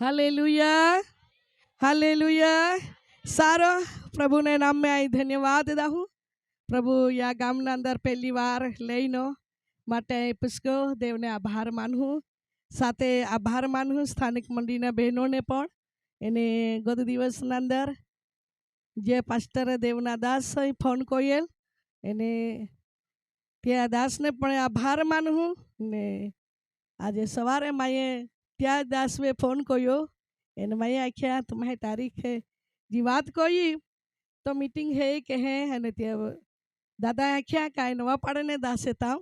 Hallelujah hallelujah सारो प्रभु ने नाम में आई धन्यवाद दाहू प्रभु या गामना अंदर पहली बार लईनो માટે પુષ્કો દેવને આભાર માનવું સાથે આભાર માનવું સ્થાનિક મંડળીના બહેનોને પણ એને ગત દિવસના અંદર જે પાસ્ટરે દેવના દાસ ફોન કોયેલ એને ત્યાં દાસને પણ આભાર માનવું ને આજે સવારે માએ ત્યાં દાસવે ફોન કર્યો એને માએ આખ્યા તમારી તારીખ है जी વાત कोई तो मीटिंग है કે હે અને ત્યાં દાદા આખ્યા કાંઈ નવા પાડેને દાસે તાવ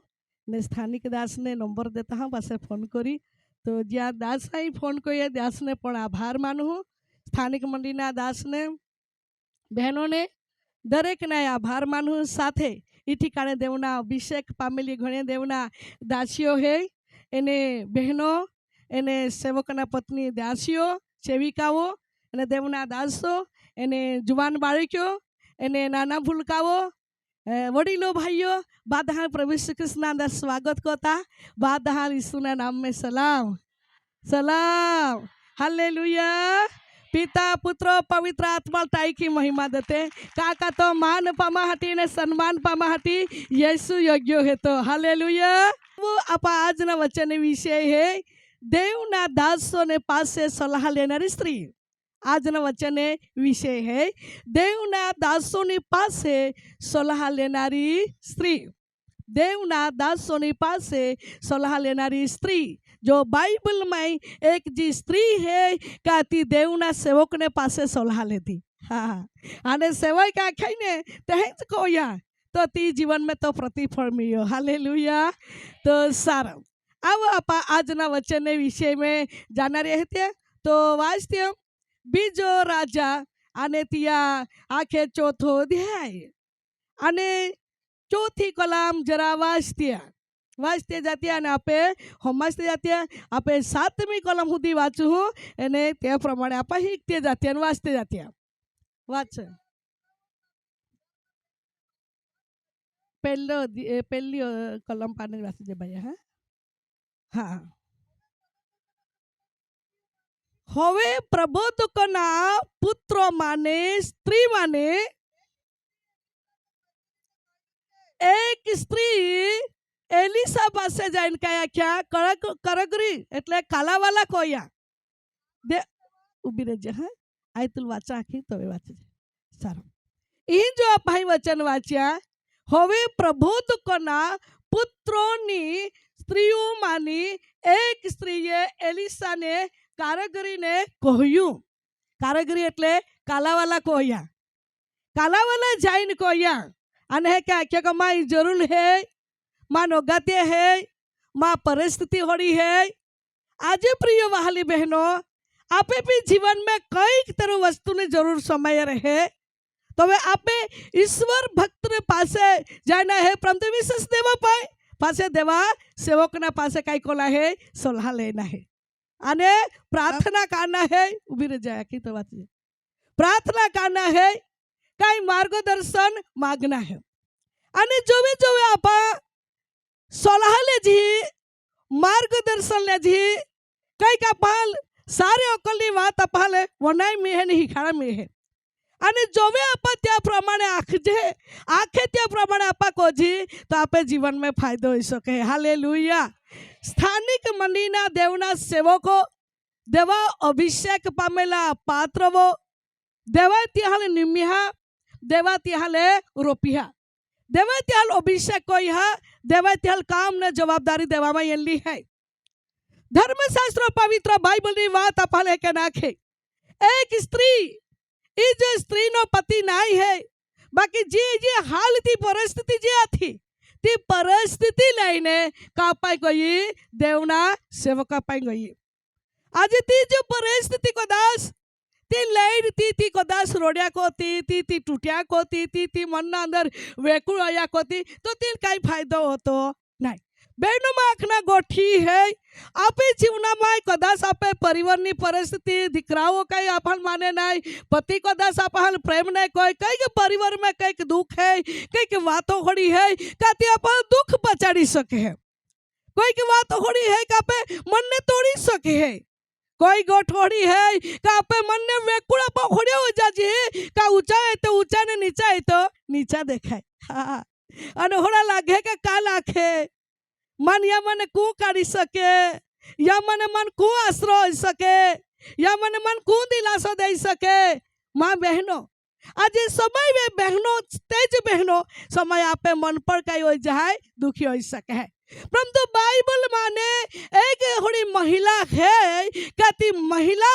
ने स्थानिक दास ने नंबर देता हाँ पास फोन करी तो ज्या दास आई फोन को ये दास ने पण आभार मानू स्थानिक मंडळीना दास ने बहनों ने दरेक ने आभार मानू साथे ई ठिकाणे देवना अभिषेक पामेली घणे देवना दासीओ है एने बहनों एने सेवकना पत्नी दासीओ सेविकाओ एने देवना दासो एने जुवान बाळकीओ एने नाना भूलकाओ वडीलो भाइयों बादहाल प्रभु श्री कृष्ण अंदर स्वागत करता बादहाल यीशुना नाम में सलाम सलाम हालेलुया पिता पुत्र पवित्र आत्मा ताई की महिमा देते काका तो मान पामा हटी ने सम्मान पामा हटी यीशु योग्य है तो हालेलुया वो आपा आज ना वचन विषय है देवना दासों ने पास से सलाह लेनारी स्त्री આજનો વચન વિષય है દેવના દાસોની પાસે સલાહ લેનારી સ્ત્રી દેવના દાસોની પાસે સલાહ લેનારી સ્ત્રી जो बाइबल में एक जी स्त्री है कहती देवना सेवक ने पासे सलाह लेती हाँ आने सेवक का खाई तहेज कोया तो ती जीवन में तो प्रतिफल मिलो हालेलुया तो सारा अब आप आज ना वचन विषय में जाना रहते तो वाचते बीजो राजा आने तिया आखे चौथो अध्याय आने चौथी कलाम जरा वाचते जाती आने आपे समझते जाती आपे सातमी कलम सुधी वाचू हूँ एने ते प्रमाणे आप हीकते जाती और वाचते जाती वाच पहली कलम पाने वाचते भाई हाँ हाँ હવે પ્રબોધકના પુત્રો માને સ્ત્રી માને એક સ્ત્રી એલિસા પાસે જઈને કયા ક્યાં કરગરી એટલે કાલાવાલા કોયા દે ઉભી રહેજે હા આયતુલ વાચા આખી તો વાંચે સારું એ જો ભાઈ વચન વાંચ્યા હવે પ્રબોધકના પુત્રોની સ્ત્રીઓ માની એક સ્ત્રીએ એલિસાને कारागरी ने कहूँ कारागरी एटले कालावाला कोया कालावाला जाइन कोया अने क्या क्या माँ जरूर है माँ नोगाते है माँ परिस्थिति होड़ी है आज प्रिय वहाली बहनों आपे भी जीवन में कई तरह वस्तु ने जरूर समय रहे तो वे आपे ईश्वर भक्त ने पासे जाना है परंतु विशेष देवा पाए पासे देवा सेवक ना पासे कई कोला है सलाह लेना है आने प्रार्थना करना है उभी रह जाए की तो बात प्रार्थना करना है कई मार्गदर्शन मांगना है आने जो भी आप सलाह ले जी मार्गदर्शन ले जी कई का पाल सारे अकली बात अपाले वनाई में है नहीं खाना में है आने जो भी आप त्या प्रमाणे आखे त्या प्रमाणे आपा कोजी तो आपे जीवन में फायदो हो सके हालेलुया स्थानिक मंडळीना देवना सेवको देवा अभिषेक पामेला पात्रवो देवा तिहाले निमिहा देवा तिहाले रोपिहा देवा तिहाल अभिषेक कोइहा देवा तिहाल काम ने जवाबदारी देवा में येली है धर्मशास्त्र पवित्र बाइबल नी वात अपाले के नाखे एक स्त्री ई जो स्त्री नो पति नाई है बाकी जे हाल थी परिस्थिति जे थी ती परिस्थिति लईने कापाई गई देवना सेवका पाई गई आज ती जो परिस्थिति को दास ती लईन ती को दास रोड्या को ती टूटिया को ती मन अंदर वेकुळ आया को तो ती काई फायदो होतो नहीं बहनों में आखना गोठी है आपे जीवना में कदाच आपे परिवार की परिस्थिति दीकराओ कई आपन माने नहीं पति कदाच आपन प्रेम नहीं कोई कई परिवार में कई दुख है कई बातों होड़ी है कहती आप दुख पचाड़ी सके है कोई की बात होड़ी है कि आपे मन ने तोड़ी सके है कोई गोठोड़ी है का आपे मन ने वेकुड़ा पखोड़े हो जाजी का ऊंचा है तो ऊंचा ने नीचा है तो नीचा देखाय हाँ अनहोड़ा लागे के का लाखे मन या मन को काढ़ी सके या मन को आश्रय हो सके या मन को दिलासा दे सके माँ बहनों आज समय में बहनों तेज बहनों समय आपे मन पर कई हो जाए दुखी हो सके है परंतु बाइबल माने एक होड़ी महिला है कहती महिला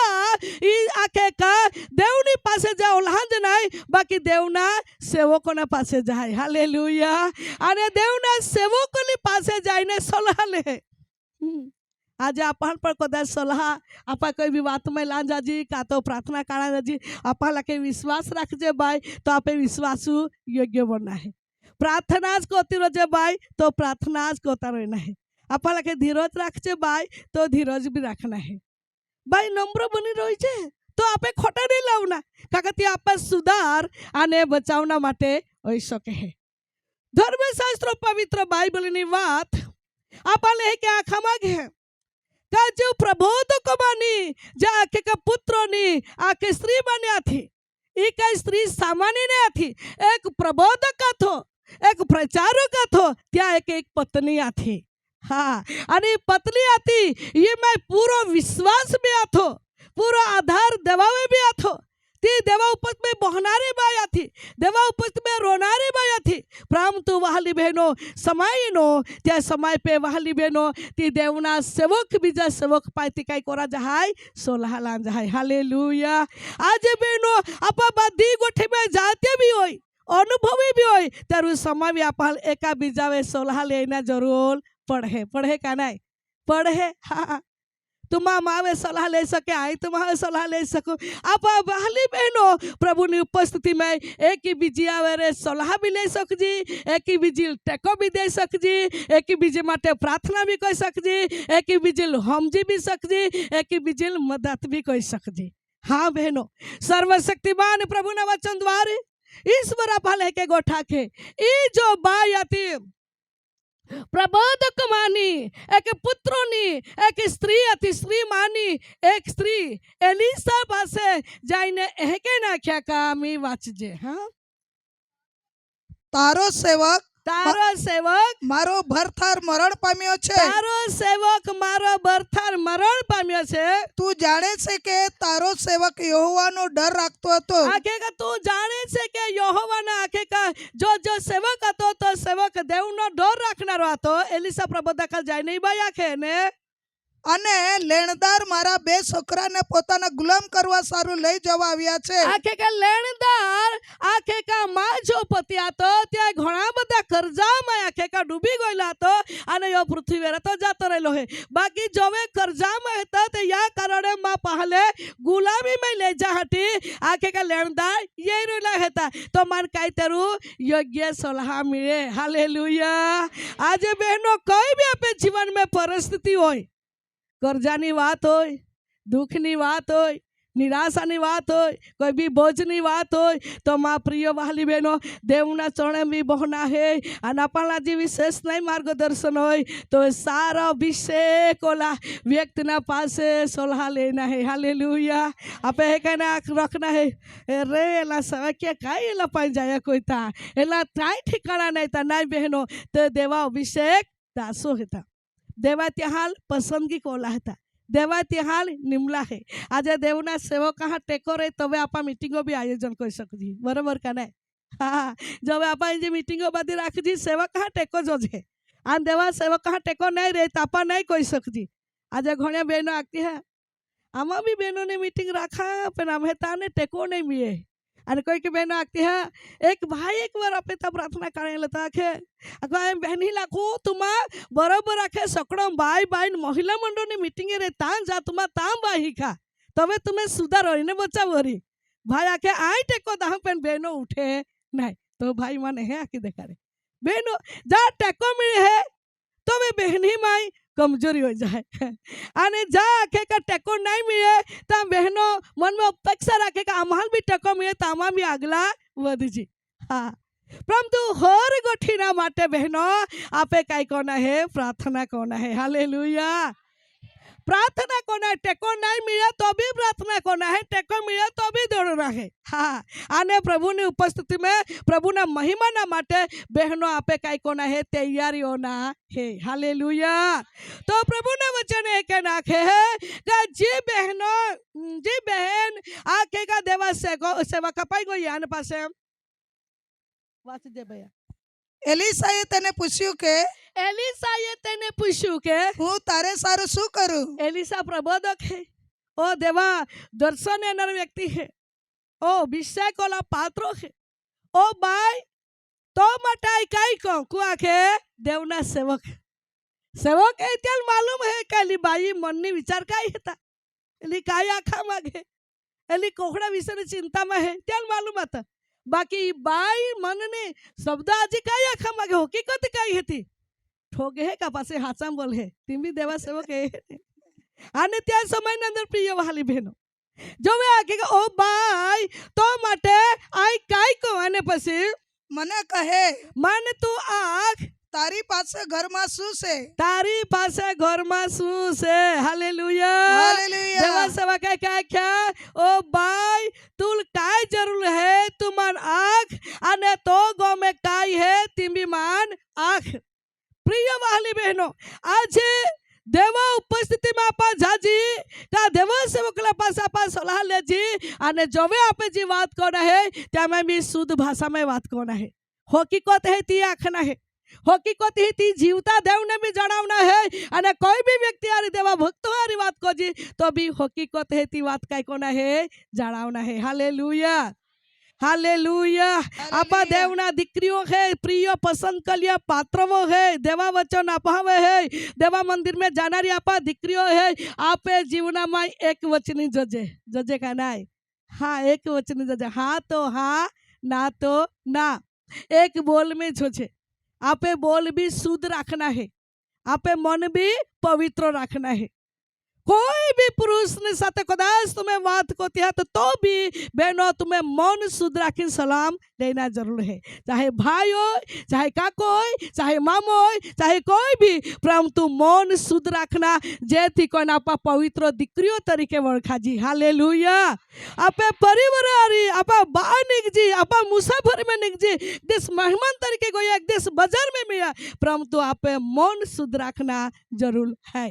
आके का देवनी पासे जाओ लहांज नहीं बाकी देवना सेवकों ने पासे जाए हालेलुया अने देवना सेवकों ने पासे जाए ने सलाह ले आज अपन पर कदाच सलाह आपा कोई भी बात में ला जाजी का तो प्रार्थना करा जाजी आपा लके विश्वास रखजे बाई तो आपे विश्वासु योग्य बनना है प्रार्थनाज कोती रोजे बाई तो प्रार्थनाज कोता रहना है आपा लके धीरज रखजे बाई तो धीरज भी रखना है बाई नम्र बनी रही छे तो आपे खोटा नहीं लावना काकती आपे सुधार आने बचावना माटे होई सके है धर्मशास्त्र पवित्र बाइबलनी बात आपा लेके आखा मागे है जो प्रबोधक मानी जा आके का पुत्रोनी आके स्त्री बन्या थी एक स्त्री सामान्य नहीं थी एक प्रबोधक थो एक प्रचारक थो त्या एक पत्नी थी हाँ अने पत्नी आती ये मैं पूरा विश्वास में आथो पूरा आधार देवा में भी आथो ती देवा उपस्थ में बहनारे बाया थी देवा उपस्थ में रोनारे बाया थी परंतु वाहली बहनों समय नो त्या समय पे वाहली बहनों ती देवना सेवक बीजा सेवक पाइती काई कोरा जहाय सोलह लान जहाय हालेलुया आज बहनों आपा बादी गोठे में जाते भी होई अनुभवी भी होई तारु समय भी आपा एका बीजा वे सोलह लेना जरूर पढ़े का नहीं पढ़े हाँ तुम्हारा मावे सलाह ले सके आई तुम्हारे सलाह ले सको आप बहली बहनों प्रभु ने उपस्थिति में एक ही बीजी आवे सलाह भी ले सक जी एक ही बीजी टेको भी दे सक जी एक ही बीजी माटे प्रार्थना भी कर सक जी एक ही बीजी हम जी भी सक जी एक ही बीजी मदद भी कर सक जी हाँ बहनों सर्वशक्तिमान प्रभु ने वचन द्वारे ईश्वर आप लेके गोठा के ई जो बायाती प्रबोधक मानी एक पुत्रोनी एक स्त्री अति स्त्री मानी एक स्त्री एलिसा पासे जाइने एके ना क्या कामी वाचजे हाँ तारो सेवक मारो भरथार मरण पाम्यो छे तारो सेवक मारो भरथार मरण पाम्यो छे तू जाने छे के तारो सेवक यहोवानो डर राखतो हतो आखे का तू जाने छे के यहोवाना आखे का जो सेवक हतो तो सेवक देवनो डर राखनारो हतो एलिसा प्रबोधक जाय नहीं बाय आखे ने अने लेणदार मारा बे छोकराने पोताना गुलाम करवा सारू लई जवा આવ્યા છે आखे का लेणदार आखे का मां जो पति आतो त्या घणा बधा कर्जामां आखे का डूबी गयला तो अने यो पृथ्वीवर तो जातो रहेलो है बाकी जोवे कर्जामां हता ते या कारणे मां पहले गुलामी में ले जा हटी आखे का लेणदार ये रोला हता तो मान काई तेरू योग्य सलाह मिले हालेलुया आज बहनों कोई भी अपने जीवन में परिस्थिति होय कर्जानी बात हो दुखनी बात हो निराशानी बात हो कोई भी बोझनी बात हो तो माँ प्रिय वाली बहनों देवना चरण भी बहना है अनापाला जी विशेष नहीं मार्गदर्शन हो तो सारा विषय कोला व्यक्ति ना पासे सलाह लेना है हालेलुया आप कहना रखना है रे एला सब क्या काई एला पाई जाए कोई था एला काई ठिकाना नहीं था नहीं बहनों तो देवा अभिषेक दासो है था देवा त्याहाल पसंदगी कोला था देवा त्याहाल निमला है आज देवना सेवक कहाँ टेको रहे तबे आपा मीटिंगों भी आयोजन कर सकती बराबर का नहीं हाँ जब आपा इंजे मीटिंगों बादी राख जी सेवक कहाँ टेको जो है आन देवा सेवक कहाँ टेको नहीं रहे तापा नहीं कोई सकती आज घणे बहनों आती है आमा भी बहनों ने मीटिंग रखा पर हमें ताने टेको नहीं मिले और कोई की बहन आती है एक भाई एक बार अपने तब प्रार्थना करने लेता है बहनी लाखो तुमा बराबर आखे सकड़ो बाई बाई महिला मंडल ने मीटिंग रे तान जा तुमा ताम बाही खा तबे तुम्हें सुधार हो ने बच्चा बोरी भाई आके आई टेको दाह पेन बहनों उठे नहीं तो भाई माने है आके देखा रे बहनों जा टेको मिले है तो वे बहनी माई कमजोरी हो जाए आने जा आखे का टेको नहीं मिले तो बहनों मन में अपेक्षा रखे का अमाल भी टेको मिले तो अमा भी अगला वधी जी हाँ परंतु हर गोठीना माटे बहनों आपे काई कोना है प्रार्थना कोना है हालेलुया प्रार्थना करना है, टेको नहीं मिला तो भी प्रार्थना करना है, टेको मिला तो भी दौड़ना है। हाँ, आने प्रभु ने उपस्थिति में प्रभु ना महिमा ना माटे बहनों आपे काई कोना है, तैयारी होना है। हालेलुया। तो प्रभु ने वचन है के नाखे है कि जी बहन आके का देवा सेवा कपाई गई आने पासे वाच दे भैया। એલીસાએ તેને પૂછ્યું કે એલિસાએ તેને પૂછ્યું કે હું તારે સારું શું કરું? એલિસા પ્રબોધક है, ओ देवा दर्शन येणार व्यक्ती है, ओ विषय कोला पात्रो है, ओ बाय तो मटाई काई को कुआ के देवना सेवक सेवक है त्याल मालूम है काली बाई मननी विचार काय हेता एली काय आखा मागे एली कोकड़ा विषय चिंता में है त्याल मालूम आता बाकी बाई मनने शब्द आजी काय आखा मागे हकीकत काय हेती ठोगे है का पासे हाचाम बोल है तिमी देवा सेवक है। आने त्या समय अंदर प्रिय वाली बहनो जो वे आके ओ बाई तो माटे आई काय को आने पसी મને કહે मन तू आख તારી પાસે ઘરમાં શું છે? तारी पासे घर में सू से। हालेलुया। હાલેલુયા। देवा सेवा का क्या क्या ओ बाई तुल काय जरूर है तुमान आख आने तो गो में काय है तिमी मान आख। प्रिय वाली बहनों आज देवा उपस्थिति में आपा जाजी का देवा सेवकला पास आपा सलाह लेजी आने जोवे आपे जी बात करना है त्या में भी शुद्ध भाषा में बात करना है। हकीकत है ती आखना है, हकीकत ही ती जीवता देव ने भी जणावना है अने कोई भी व्यक्ति आरी देवा भक्त आरी बात को जी तो भी हकीकत है ती बात काय कोना है जणावना है। हालेलुया। हालेलुया। आपा देवना दीकरीओ है, प्रिय पसंद कलिया पात्रवो है, देवा वचन अपावे है, देवा मंदिर में जानारी आपा दीकरीओ है, आपे जीवना में एक वचनी जजे जजे का नाय। हाँ, एक वचनी जजे, हाँ तो हाँ ना तो ना, एक बोल में जोजे। आपे बोल भी शुद्ध रखना है, आपे मन भी पवित्र रखना है। कोई भी पुरुष ने साथ कदाच तुम्हें बात करती है तो भी बहनों तुम्हें मन शुद्ध रखी सलाम देना जरूर है, चाहे भाई हो, चाहे काको हो, चाहे मामो हो, चाहे कोई भी, परंतु मन शुद्ध रखना जेथी कोई आपा पवित्र दीकरीओ तरीके वळखा जी। हालेलुया। आपे परिवार आपा बानिक जी आपा मुसाफर में निक जी देश मेहमान तरीके को एक देश बाजार में मिला, परंतु आपे मन शुद्ध रखना जरूर है,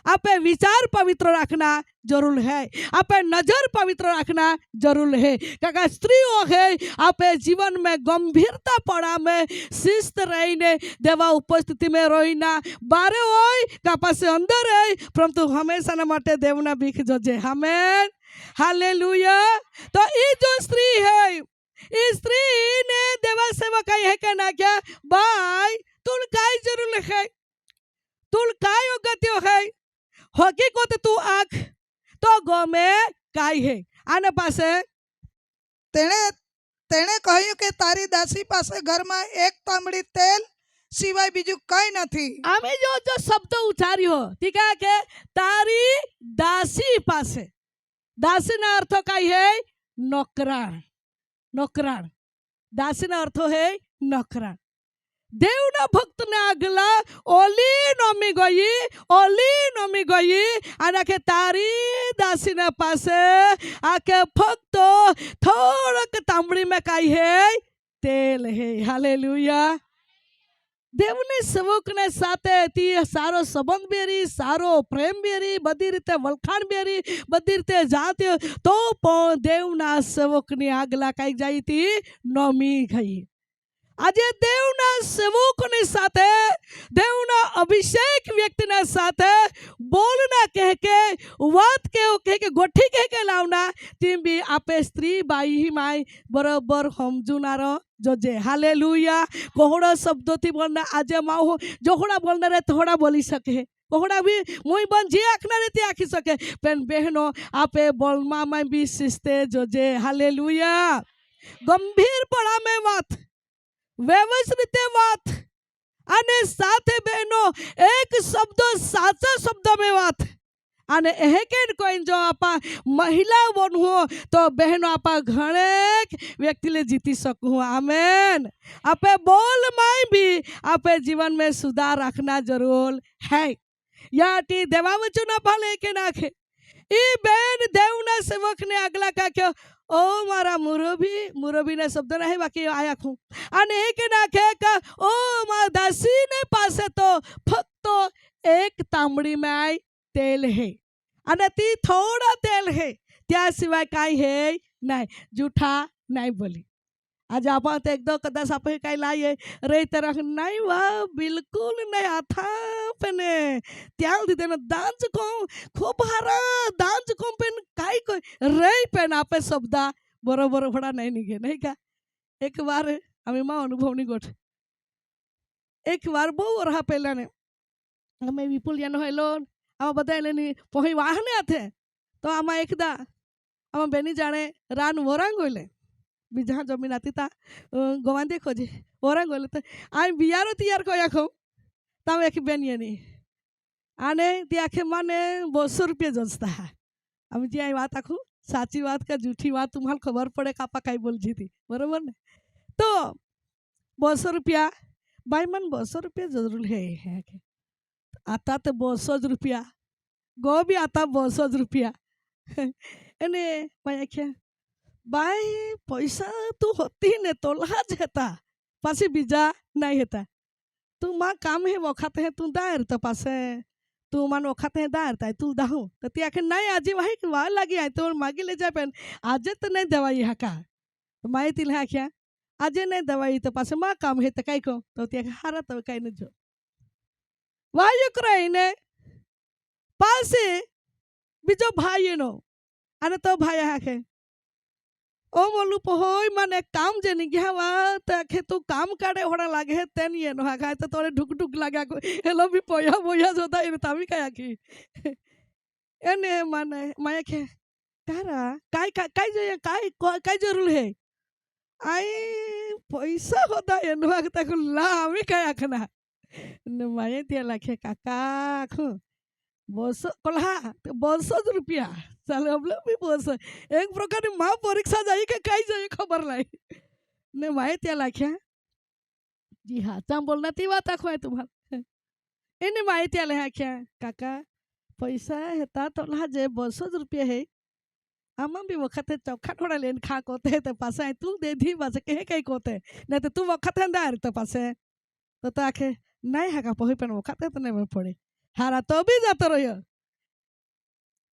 आपे विचार पवित्र रखना जरूर है, आपे नजर पवित्र रखना जरूर है। क्योंकि स्त्रियों है आपे जीवन में गंभीरता पड़ा में शिस्त रहीने देवा उपस्थिति में रहीना बारे होय कापासे अंदर है, परंतु हमेशा न माटे देवना बीख जोजे। आमेन। हालेलुया। तो ये जो स्त्री है इस स्त्री ने देवा सेवा कही है कहना क्या भाई तुल काय जरूर है, तुल काय अगत्य है, हकीकत तू आख तो गो में काय है। आने पासे તેણે તેણે કહ્યું કે તારી દાસી પાસે ઘરમાં એક તાંબડી તેલ સિવાય બીજું કંઈ નથી। आम्ही जो शब्द उच्चारी हो ठीक है के तारी दासी पासे, दासी ना अर्थ काय है नौकरान, नौकरान दासी ना अर्थ है नौकरान। देवना भक्त ने आगला ओली नमी गई आके तारी दासी ने पासे आके फक्त थोड़क तांबड़ी में काई है तेल है। हालेलुया। देवने सेवक ने साथे ती सारो संबंध बेरी, सारो प्रेम बेरी, बधी रीते वलखाण बेरी, बधी रीते जाती तो पण देवना सेवक ने आगला काई जाई ती नमी गई। આજે દેવના સેવકોની સાથે દેવના અભિષેક વ્યક્તિના સાથે બોલના કહે કે વાત કેવો કહે કે ગોઠી કહે કે લાવના તેમ બી આપે સ્ત્રી બાઈ માય બરોબર સમજુનારો જોજે। હાલેલુયા। કોહડા શબ્દોથી બોલના આજે માઓ જોહડા બોલનારે થોડા બોલી શકે, કોહડા બી મુઈ બન જે આખનારે તે આખી શકે, પણ બહેનો આપે બોલમાં માં બી શિસ્તે જોજે। હાલેલુયા। ગંભીર પડા में વાત व्यवस्थित बात अने साथे बहनों एक शब्द साचा शब्द में बात अने एकेड कोई जो आपा महिला बनू तो बहनों आपा घणे व्यक्ति ले जीती सकूँ। आमेन। आपे बोल माई भी आपे जीवन में सुधार रखना जरूर है। યાટી દેવા વચન ના ભાલે કે નાખે એ બેન દેવના સેવકને આગલા કાક્યો ઓ મારા મુરબીને શબ્દ નહીં બાકી આયા ખું અને એ કે નાખે કે ઓ મારા દાસીને પાસે તો ફક્ત એક તાંબડીમાં તેલ હે અને તે થોડા તેલ હે त्या सिवाय काय है नाही जूठा नाही बोली आज आपण ते एकदा कदाच आपण काय लाये रे तर नाही वा बिलकुल नाही आता पण त्या तिथे दांच कोम खूप हारा दांच कोम पण काय रे पण आपे शब्दा बरोबर होडा नाही निघे नाही का एक बार आम्ही मा अनुभवनी गोठ एक बार बહુ વરહા પહેલાને અમે વિપુલ યાનો હેલો આમાં બધા એની પહોંચી વાહને હાથે તો આમાં એકદા આમાં બેની જાણે રાન વરાંગ હોઈલે બીજા જમીન હતી તા ગવાંદે ખોજે વરાંગ હોઈલે તો આ બિયારો તૈયાર કર્યા ખો તમે એક બેનીની આને તે આખે મને 200 રૂપિયા જજતા અમે જે આ વાત આખું સાચી વાત કે જૂઠી વાત तुम्हाला ખબર પડે કાપા કાઈ બોલજી હતી બરોબર ને તો 200 રૂપિયા ભાઈ મને 200 રૂપિયા જરૂર હે आता तो 200 રૂપિયા ગો બી आता 200 રૂપિયા એને ભાઈ આખ્યા ભાઈ પૈસા તું હોતી ને તો લાજ હતા પાછી બીજા નહીં હતા તું માં કામ હે વખત હે તું દાર તો પાસે તું માન વખત હે દાર તાય તું દાહું તો તે આખે નહીં આજે વાહી વાર લાગી આય તો માગી લે જાય પણ આજે તો નહીં દવાઈ હાકા માહિતી લે આખ્યા આજે નહીં દવાઈ તો પાસે માં કામ હે તો કઈ કહું તો તે હારા તો કઈ ન જો વાયુ કરાઈને પાસે બીજો ભાઈ એનો અને તો ભાઈ હાકે ઓ મોલું પહોય મને કામ જે ની ગયા તો આખે તું કામ કાઢે હોડા લાગે તેની એનો હાકા તો તોરે ઢુક ઢુક લાગ્યા એલો બી પોયા બોયા જોતા એને તામી કયા કી એને મને માયા કે તારા કાઈ કાઈ જોઈએ કાઈ જરૂર હે आई पैसा होता एनो हाकता ला आम्ही काय आखना माये त्या लाखे काका आखू 200 कोल्हा 200 रुपया चाल आपलं मी 200 एक प्रकारे मा परीक्षा जाई के काय जाई खबर नाही ने माये त्या लाख्या जी हाँ चाम बोलना ती बात आखवाय तुम्हाला एने माये त्या लाख्या काका पैसा हेता तो ला जे 200 रुपया है आमा भी वखत चौखा थोड़ा लेन खा कोते तो पासे तू दे दी पासे के कई कोते नहीं तो तू वखत अंदर तो पासे तो आखे नहीं हाका पही पण वखत तो नहीं पड़े हारा तो भी जातो रह्यो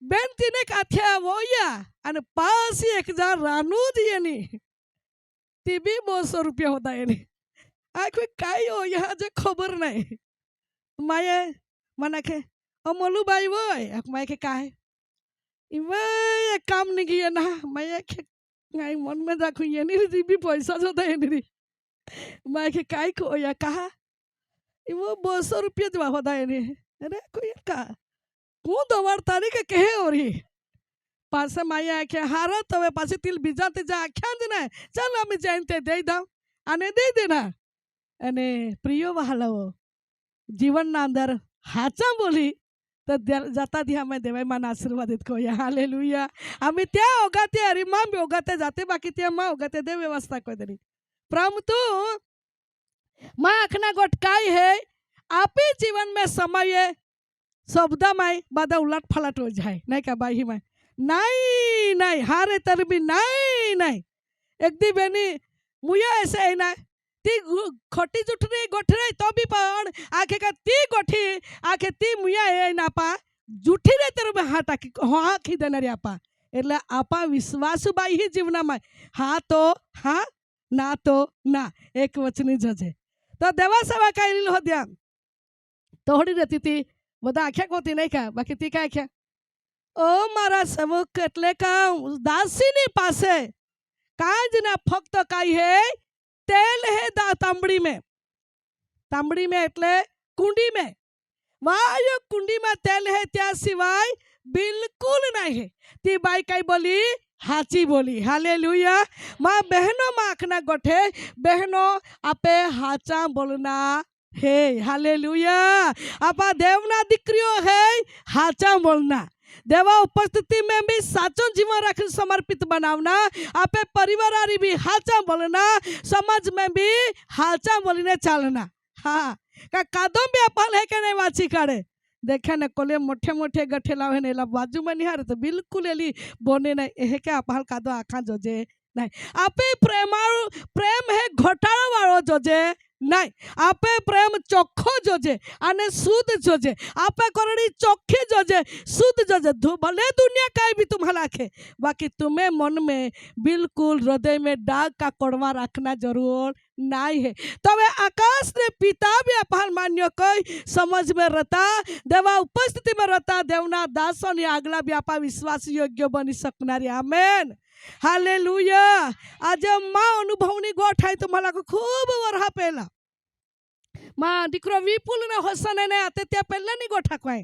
बेन तीने काथ्या वोया आणि पास 1000 रानू दियेनी ती भी 200 रुपया होता येनी आखे काय हो यहाँ जे खबर नहीं माये मना के अमोलू बाई वोय माये के काय इवे काम नहीं किया ना मैं आई मन में जाखू ये नहीं जी भी पैसा जोता है नहीं मैं के काय को या कहा वो 200 रुपया जवा होता है नहीं अरे कोई का कौन दवार तारीख के कहे हो रही पास माया के हारा तो वे पास तिल बीजा ते जा आख्या देना चल हम जानते दे दाओ आने दे देना अने प्रियो वहालाओ जीवन ना अंदर हाचा बोली तो जाता दिया मैं देवाई मान आशीर्वादित को या हालेलुया आम्ही त्या ओगाते अरे मां भी ओगाते जाते बाकी त्या मां ओगाते दे व्यवस्था को दरी परंतु मां आखना गोट काय है आपे जीवन में समय शब्दा माय बादा उलट फलट हो जाए नहीं का बाही माय नहीं नहीं हारे तर भी नहीं एक दी बेनी मुया ऐसे है ना ती खोटी जुठरी गोठरे तो भी पण आखे का ती गोठी आखे ती मुया है ना पा जुठी रे तर हाटा हाँ खी देणारी आपा એટલે આપા વિશ્વાસુબાઈ ही जीवनाમાં हाँ तो हाँ ना तो ना एक वचनी जजे तो देवा सेवा काय लिहिलं होत्या तोडी रहती ती બધા આખ્યા કોતી નહીં का બાકી ती काय આખ્યા ओ मारा सेवक એટલે का દાસીની પાસે કાંઈ જ ના ફક્ત કાંઈ હે तेल है तांबड़ी में एटले कुंडी में वायु कुंडी में तेल है त्या सिवाय बिल्कुल नहीं है ती बाई कई बोली हाची बोली हालेलुया माँ बहनों माँ आखना गोठे बहनों आपे हाचा बोलना है हालेलुया आपा देवना दिक्रियो है हाचा बोलना देवा उपस्थिति में भी साचो जीवन रख समर्पित बनावना आपे परिवार भी हाचा बोलना समाज में भी हाचा बोलने चलना हाँ का कादम भी अपन है के नहीं वाची काढ़े देखा ना कोले मोठे मोठे गठे लावे नेला बाजू में निहार तो बिल्कुल एली बोने नहीं एहे के आपहाल कादो आखा जोजे नहीं आपे प्रेम है घोटाळा वाळो जोजे नहीं आपे प्रेम चोखो जोजे आने शुद्ध जोजे आपे करणी चोखी जोजे शुद्ध जोजे भले दुनिया काई भी तुम्हारा आखे बाकी तुम्हें मन में बिल्कुल हृदय में दाग का कड़वा रखना जरूर नहीं है तबे आकाश ने पिता भी अपहाल मान्य कोई समझ में रहता देवा उपस्थिति में रहता देवना दासों ने आगला भी आपा विश्वास योग्य बनी सकणारी आमेन हालेलुया आज मा अनुभवनी गोठ आहे तुम्हाला खूप वरहा पेला मा दिकरो विपुल ने होसने ने आते त्या पहला नहीं गोठा कोई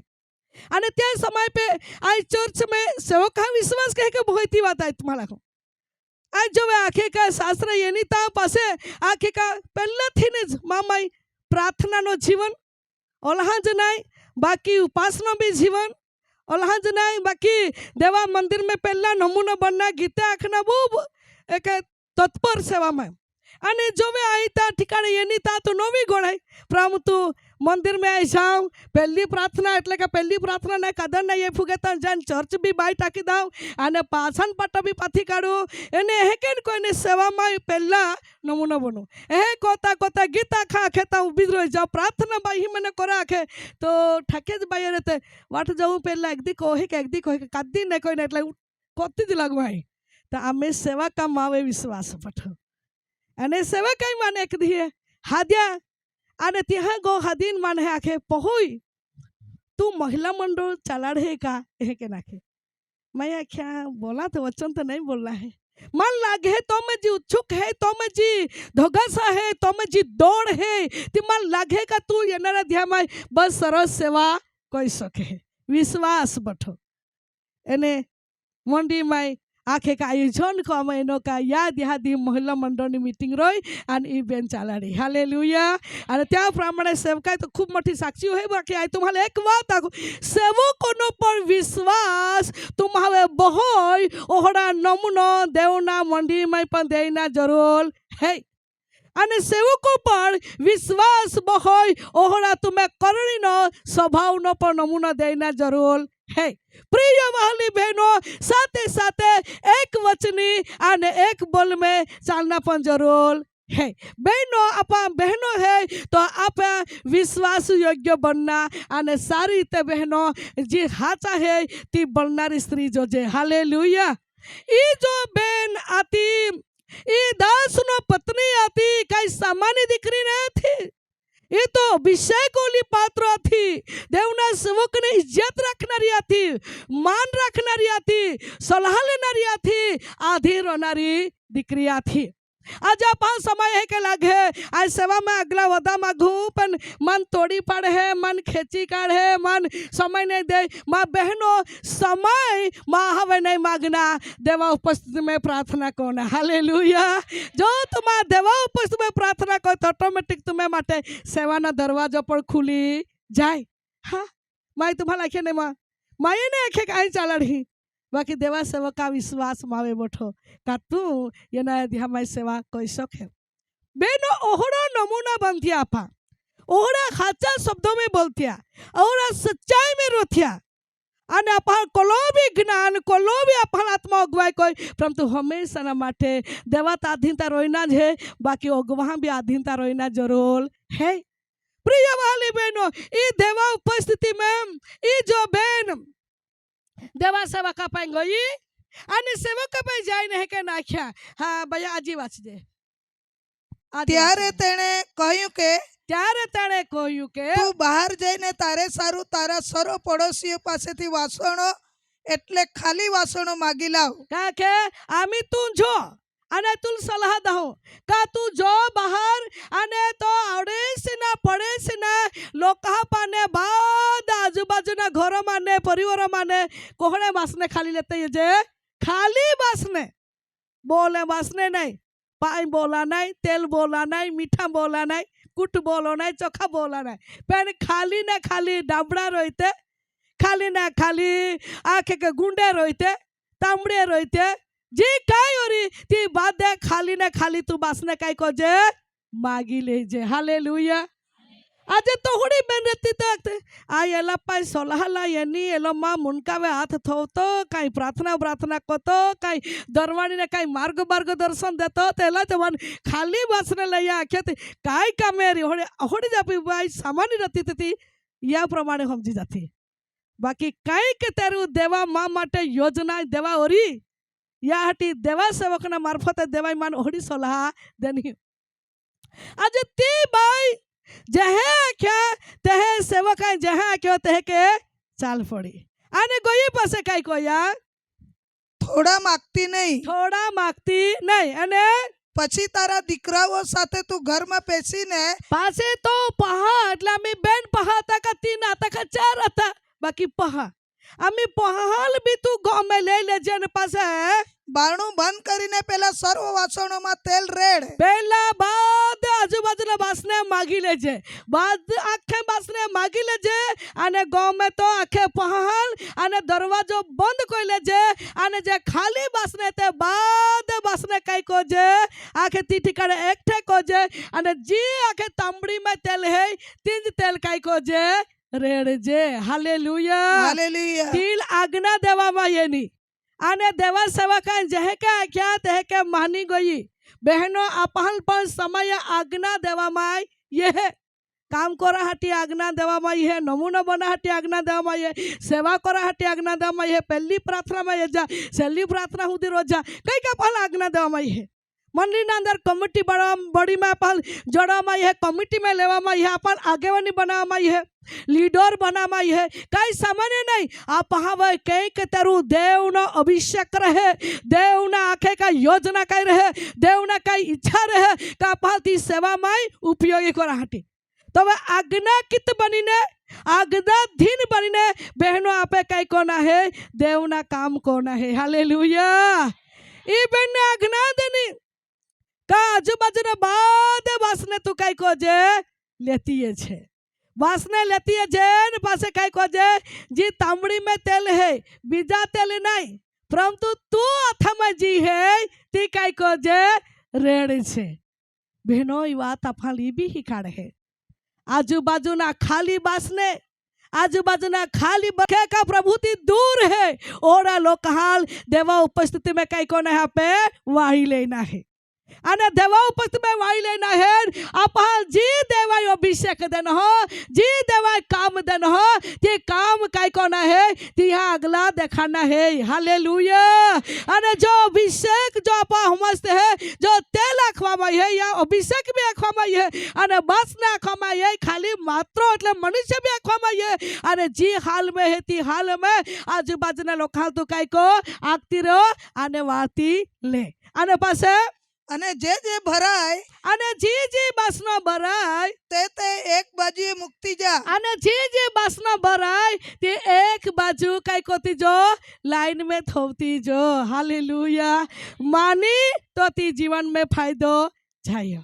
અને त्या समय पे आई चर्च में सेवक विश्वास कहे के भोयती बात है तुम्हाला को आज जो आखे का शास्त्र येनी ता पासे आखे का पहला थी ने मामाई प्रार्थना नो जीवन ओलहाज नहीं बाकी उपासना भी जीवन ओलहाज नहीं बाकी देवा मंदिर में पहला नमूना बनना गीते आखना वो एक तत्पर सेवा में અને જોવે आई ता ठिकाणे येनी ता तो नवी गोळाय प्रभु तू मंदिर में आई जाओ पहली प्रार्थना એટલે કે પહેલી પ્રાર્થના ને કદર ને એ ફુગેતા જાન ચર્ચ બી બાય ટાકી દાવ અને પાછન પાટા બી પાથી કાઢો એને હે કે કોઈને સેવામાં પહેલા નમૂનો બનો એ કોતા કોતા ગીતા ખા ખેતા ઉભી રહી જાવ પ્રાર્થના બાઈ મને કરે આખે તો ઠાકે જ બાઈ રહેતે વાટ જાઉં પહેલા એકદી કોહે કે એકદી કોહે કાદી ને કોઈને એટલે કોતી જ લાગવાય તો અમે સેવા કામ આવે વિશ્વાસ પઠો અને સેવા કઈ માને એક દીએ હાદ્યા અને ત્યાં ગો હાદીન માને આખે પહોઈ तू महिला मंडल चलाड़ है का के नाखे मैं आख्या बोला तो वचन तो नहीं बोलना है मन लागे है तो मैं जी उत्सुक है तो मैं जी धोगासा है तो मैं जी दौड़ है ती मन लागे का तू येनारा ध्या में बस सरस सेवा कोई सके विश्वास बठो एने मंडी में आखे का आयोजन को महीनों का याद यादी महिला मंडळ मीटिंग रोय आणि इवेंट चालाडी हालेलुया आणि त्याप्रमाणे सेवकाय तो खूप मोठी साक्षी होय बाकी आहे तुम्हाला एक बात आखो सेवकोनो पर विश्वास तुम्हारे बहोय ओहडा नमुनो देवना मंडी में पण देना जरूर है અને સેવકો પર વિશ્વાસ બહોય ઓહડા તમે કરણીનો સ્વભાવનો પણ નમૂનો દેના જરૂર है प्रिय वाली बहनों साथे साथे एक वचनी અને एक बोल में चलना पण जरूर है बहनों आपा बहनों है तो आप विश्वास योग्य बनना અને सारी ते बहनों जी हाचा है ती बननारी स्त्री जो जे हालेलुया ई जो बहन आती ये दास नो पत्नी आती कई सामान्य दिकरी नहीं थी ये तो विषय कोली पात्र थी देवना सेवक ने इज्जत रखनारी थी मान रखनारी थी सलाह लेनारी थी आधी रोनारी दिकरी थी आज आप समय है के लागे आज सेवा में अगला वदा मागू पण मन तोड़ी पड़े है मन खेची काढ़े मन समय नहीं दे माँ बहनों समय माँ हवे नहीं मांगना देवा उपस्थिति में प्रार्थना करना हालेलुया जो तुम्हारा देवा उपस्थिति में प्रार्थना करो तो ऑटोमेटिक तुम्हें माटे सेवा ना दरवाजा पर खुली जाए हाँ माँ तुम्हारा आखे नहीं माँ ये नहीं आखे कहीं चला रही बाकी देवा सेवा का विश्वास मावे बैठो का तू ये ना ध्यान सेवा कोई शौक है बेनो ओहड़ा नमूना बनती आपा ओहड़ा खाचा शब्दों में बोलतिया ओहड़ा सच्चाई में रोथिया અને આપા કોલો भी જ્ઞાન કોલો भी આપા આત્મા અગવાય કોઈ પરંતુ હંમેશા ના માટે દેવા આધીનતા રોઈના છે બાકી અગવા भी આધીનતા રોઈના જરૂર है प्रिय वाली बहनों ये देवा उपस्थिति में ये जो बहन देवा सेवा का पाई गई અને સેવક પાઈ જાય ને કે નાખ્યા હા ભૈયા આજી વાંચજે ત્યારે તેણે કહ્યું કે ત્યારે તેણે કહ્યું કે તું બહાર જઈને તારે સારું તારા સર્વ પડોશીઓ પાસેથી વાસણો એટલે ખાલી વાસણો માગી લાવ કે આમી તું જો અને તું સલાહ દઉં का तू जो बाहर અને તો આવડે છે ના પડે છે ના લોકા પાને બાદ આજુબાજુના ઘરો માને પરિવારો માને કોહણે વાસને ખાલી લેતે જે खाली बासने बोले बासने नहीं पाई बोला नहीं तेल बोला नहीं मीठा बोला नहीं कुट बोलो नहीं चोखा बोला नहीं पेन खाली ना खाली डाबड़ा रोते खाली ना खाली आखे के गुंडे रोते तांबड़े रोते जी काय ओरी ती बात खाली ना खाली तू बासने काय को जे मागी ले जे हालेलुया આજે તો હુડી બેન રહેતી તક આ એલા પાય સોલહલા એની એલો માં મુનકાવે હાથ થોતો કાંઈ પ્રાર્થના કરતો કાંઈ દરવાણીને કાંઈ માર્ગ દર્શન દેતો તેલા જવાન ખાલી બસને લઈ આખ્યા કાંઈ કામે હોડી જાપી ભાઈ સામાન્ય રહેતી હતી या प्रमाणे समझी जाती बाकी कई के तेरू देवा माँ माटे योजना देवा ओरी या हटी देवा सेवक ना मार्फत देवा मान ओडी सलाह देनी आज ती बाई जहे क्या तहे सेवक जहे क्यों तहे के चाल पड़ी आने गोई पासे काई कोया થોડા માગતી નહીં अने પછી તારા દીકરાઓ સાથે તું ઘરમાં બેસીને पासे तो पहा એટલે અમે બેન પહા હતા કે 3 હતા કે 4 હતા બાકી પહા અમે પહાલ બી તું ગમે લઈ લેજે ને પાસે બારણું બંધ કરીને પેલા સર્વ વાસણોમાં તેલ રેડ પહેલા બાદ આજુબાજુના બાસને માગી લેજે બાદ આખે બાસને માગી લેજે અને ગમે તો આખે પહાલ અને દરવાજો બંધ કરી લેજે અને જે ખાલી બાસને તે બાદ બાસને કઈ કોજે આખે તી ઠिकाणे એકઠે કોજે અને જે આખે તાંબડીમાં તેલ હે તીજ તેલ કઈ કોજે રેડજે હાલેલુયા તિલ આજ્ઞા દેવામાં એની आने देवा सेवक जहे के क्या तहे के मानी गई बहनों अपहल पर समय आज्ञा देवा माय ये है काम करा हटी आज्ञा देवा माय है नमूना बना हटी आज्ञा देवा माय है सेवा करा हटी आज्ञा देवा माय है पहली प्रार्थना में जा सेली प्रार्थना हुदी रोजा कई का पहल आज्ञा देवा माय है मंडली ना अंदर कमिटी बड़ी में पहल जोड़ा माय है कमिटी में लेवा माय है अपन आगेवानी बना माय है लीडर बना माई है कई सामान्य नहीं आप हवे कई के तेरू देव ना अभिषेक रहे देव ना आखे का योजना कई रहे देव ना कई इच्छा रहे का पाती सेवा माई उपयोगी को रहती तो वह आज्ञा कित बनी ने आज्ञा धीन बनी ने बहनों आपे कई कोना है देव ना काम कोना है हालेलुया ई बहन आज्ञा देनी का आजू बाजू बाद वासने तू कई को जे लेती है वासने लेती है जैन पासे कई को जे जी तांबड़ी में तेल है बीजा तेल नहीं परंतु तू हाथ में जी है ती कई को जे रेड़ छे बहनों ये बात अफाली भी ही काढ़े है आजू बाजू ना खाली बासने आजू बाजू ना खाली बखे का प्रभुति दूर है ओरा लोग हाल देवा उपस्थिति में कई को यहाँ पे वाही लेना है અને દેવા ઉપસ્थित में वाई लेना है आप जी देवा अभिषेक देन हो जी देवा काम देन हो ते काम काय कोना है ते यहाँ अगला दिखाना है हालेलुया अरे जो अभिषेक जो आप समझते है जो तेल आखवा में है या अभिषेक भी आखवा में है अरे बस ना आखवा में है खाली मात्र એટલે मनुष्य भी आखवा में है अरे जी हाल में है ती हाल में आजू बाजू ना लोग तो काय को आगती रहो आने वाती ले आने पासे અને જે ભરાય અને જે બાસનો ભરાય તે એક બાજુએ મુક્તિ જા અને જે બાસનો ભરાય તે એક બાજુ કઈ કોતી જો લાइन में थोवती जो हालेलुया मानी तो ती जीवन में फायदो जायो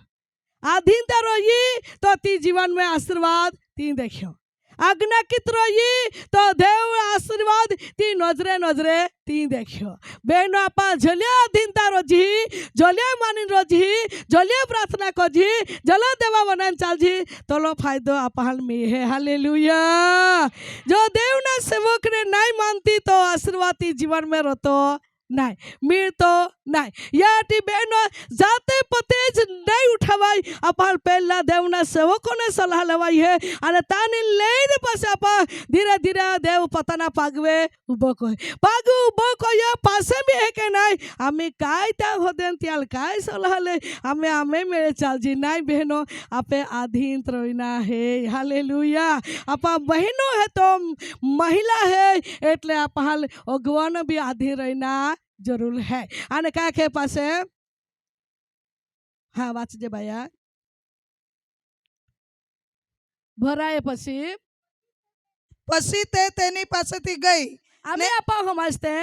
आधीनता रोई तो ती जीवन में आशीर्वाद ती देखियो आज्ञा कित रोई तो देव आशीर्वाद ती नजरे ती देखियो बेनो आपा जलिया अधीनता रोजी जलिया मानी रोजी जलिया प्रार्थना कोजी जला देवा वनन चालजी तोलो फायदो आपहाल में है हालेलुया जो देव ना सेवक ने नहीं मानती तो आशीर्वाद जीवन में रोतो नहीं मिलतो नहीं याटी बहनो जाते पतेज नहीं उठावाई अपन पहला देवना सेवकों ने सलाह लेवाई है अने ताने लेने पास आपा धीरे धीरे देव पतना पागवे उबो को या पासे भी है के नहीं हमें काय त्या होदेन त्याल काय सलाह ले हमें मेरे चाल जी नहीं बहनो आपे अधीन रोइना है हालेलुया आपा बहनों है तो महिला है एटले आपा हाल अगवान भी अधीन रोइना जरूर है आने क्या के पास है हाँ वाच जे भाया भराए પછી તે તેની પાસેથી ગઈ અમે આપા સમજતે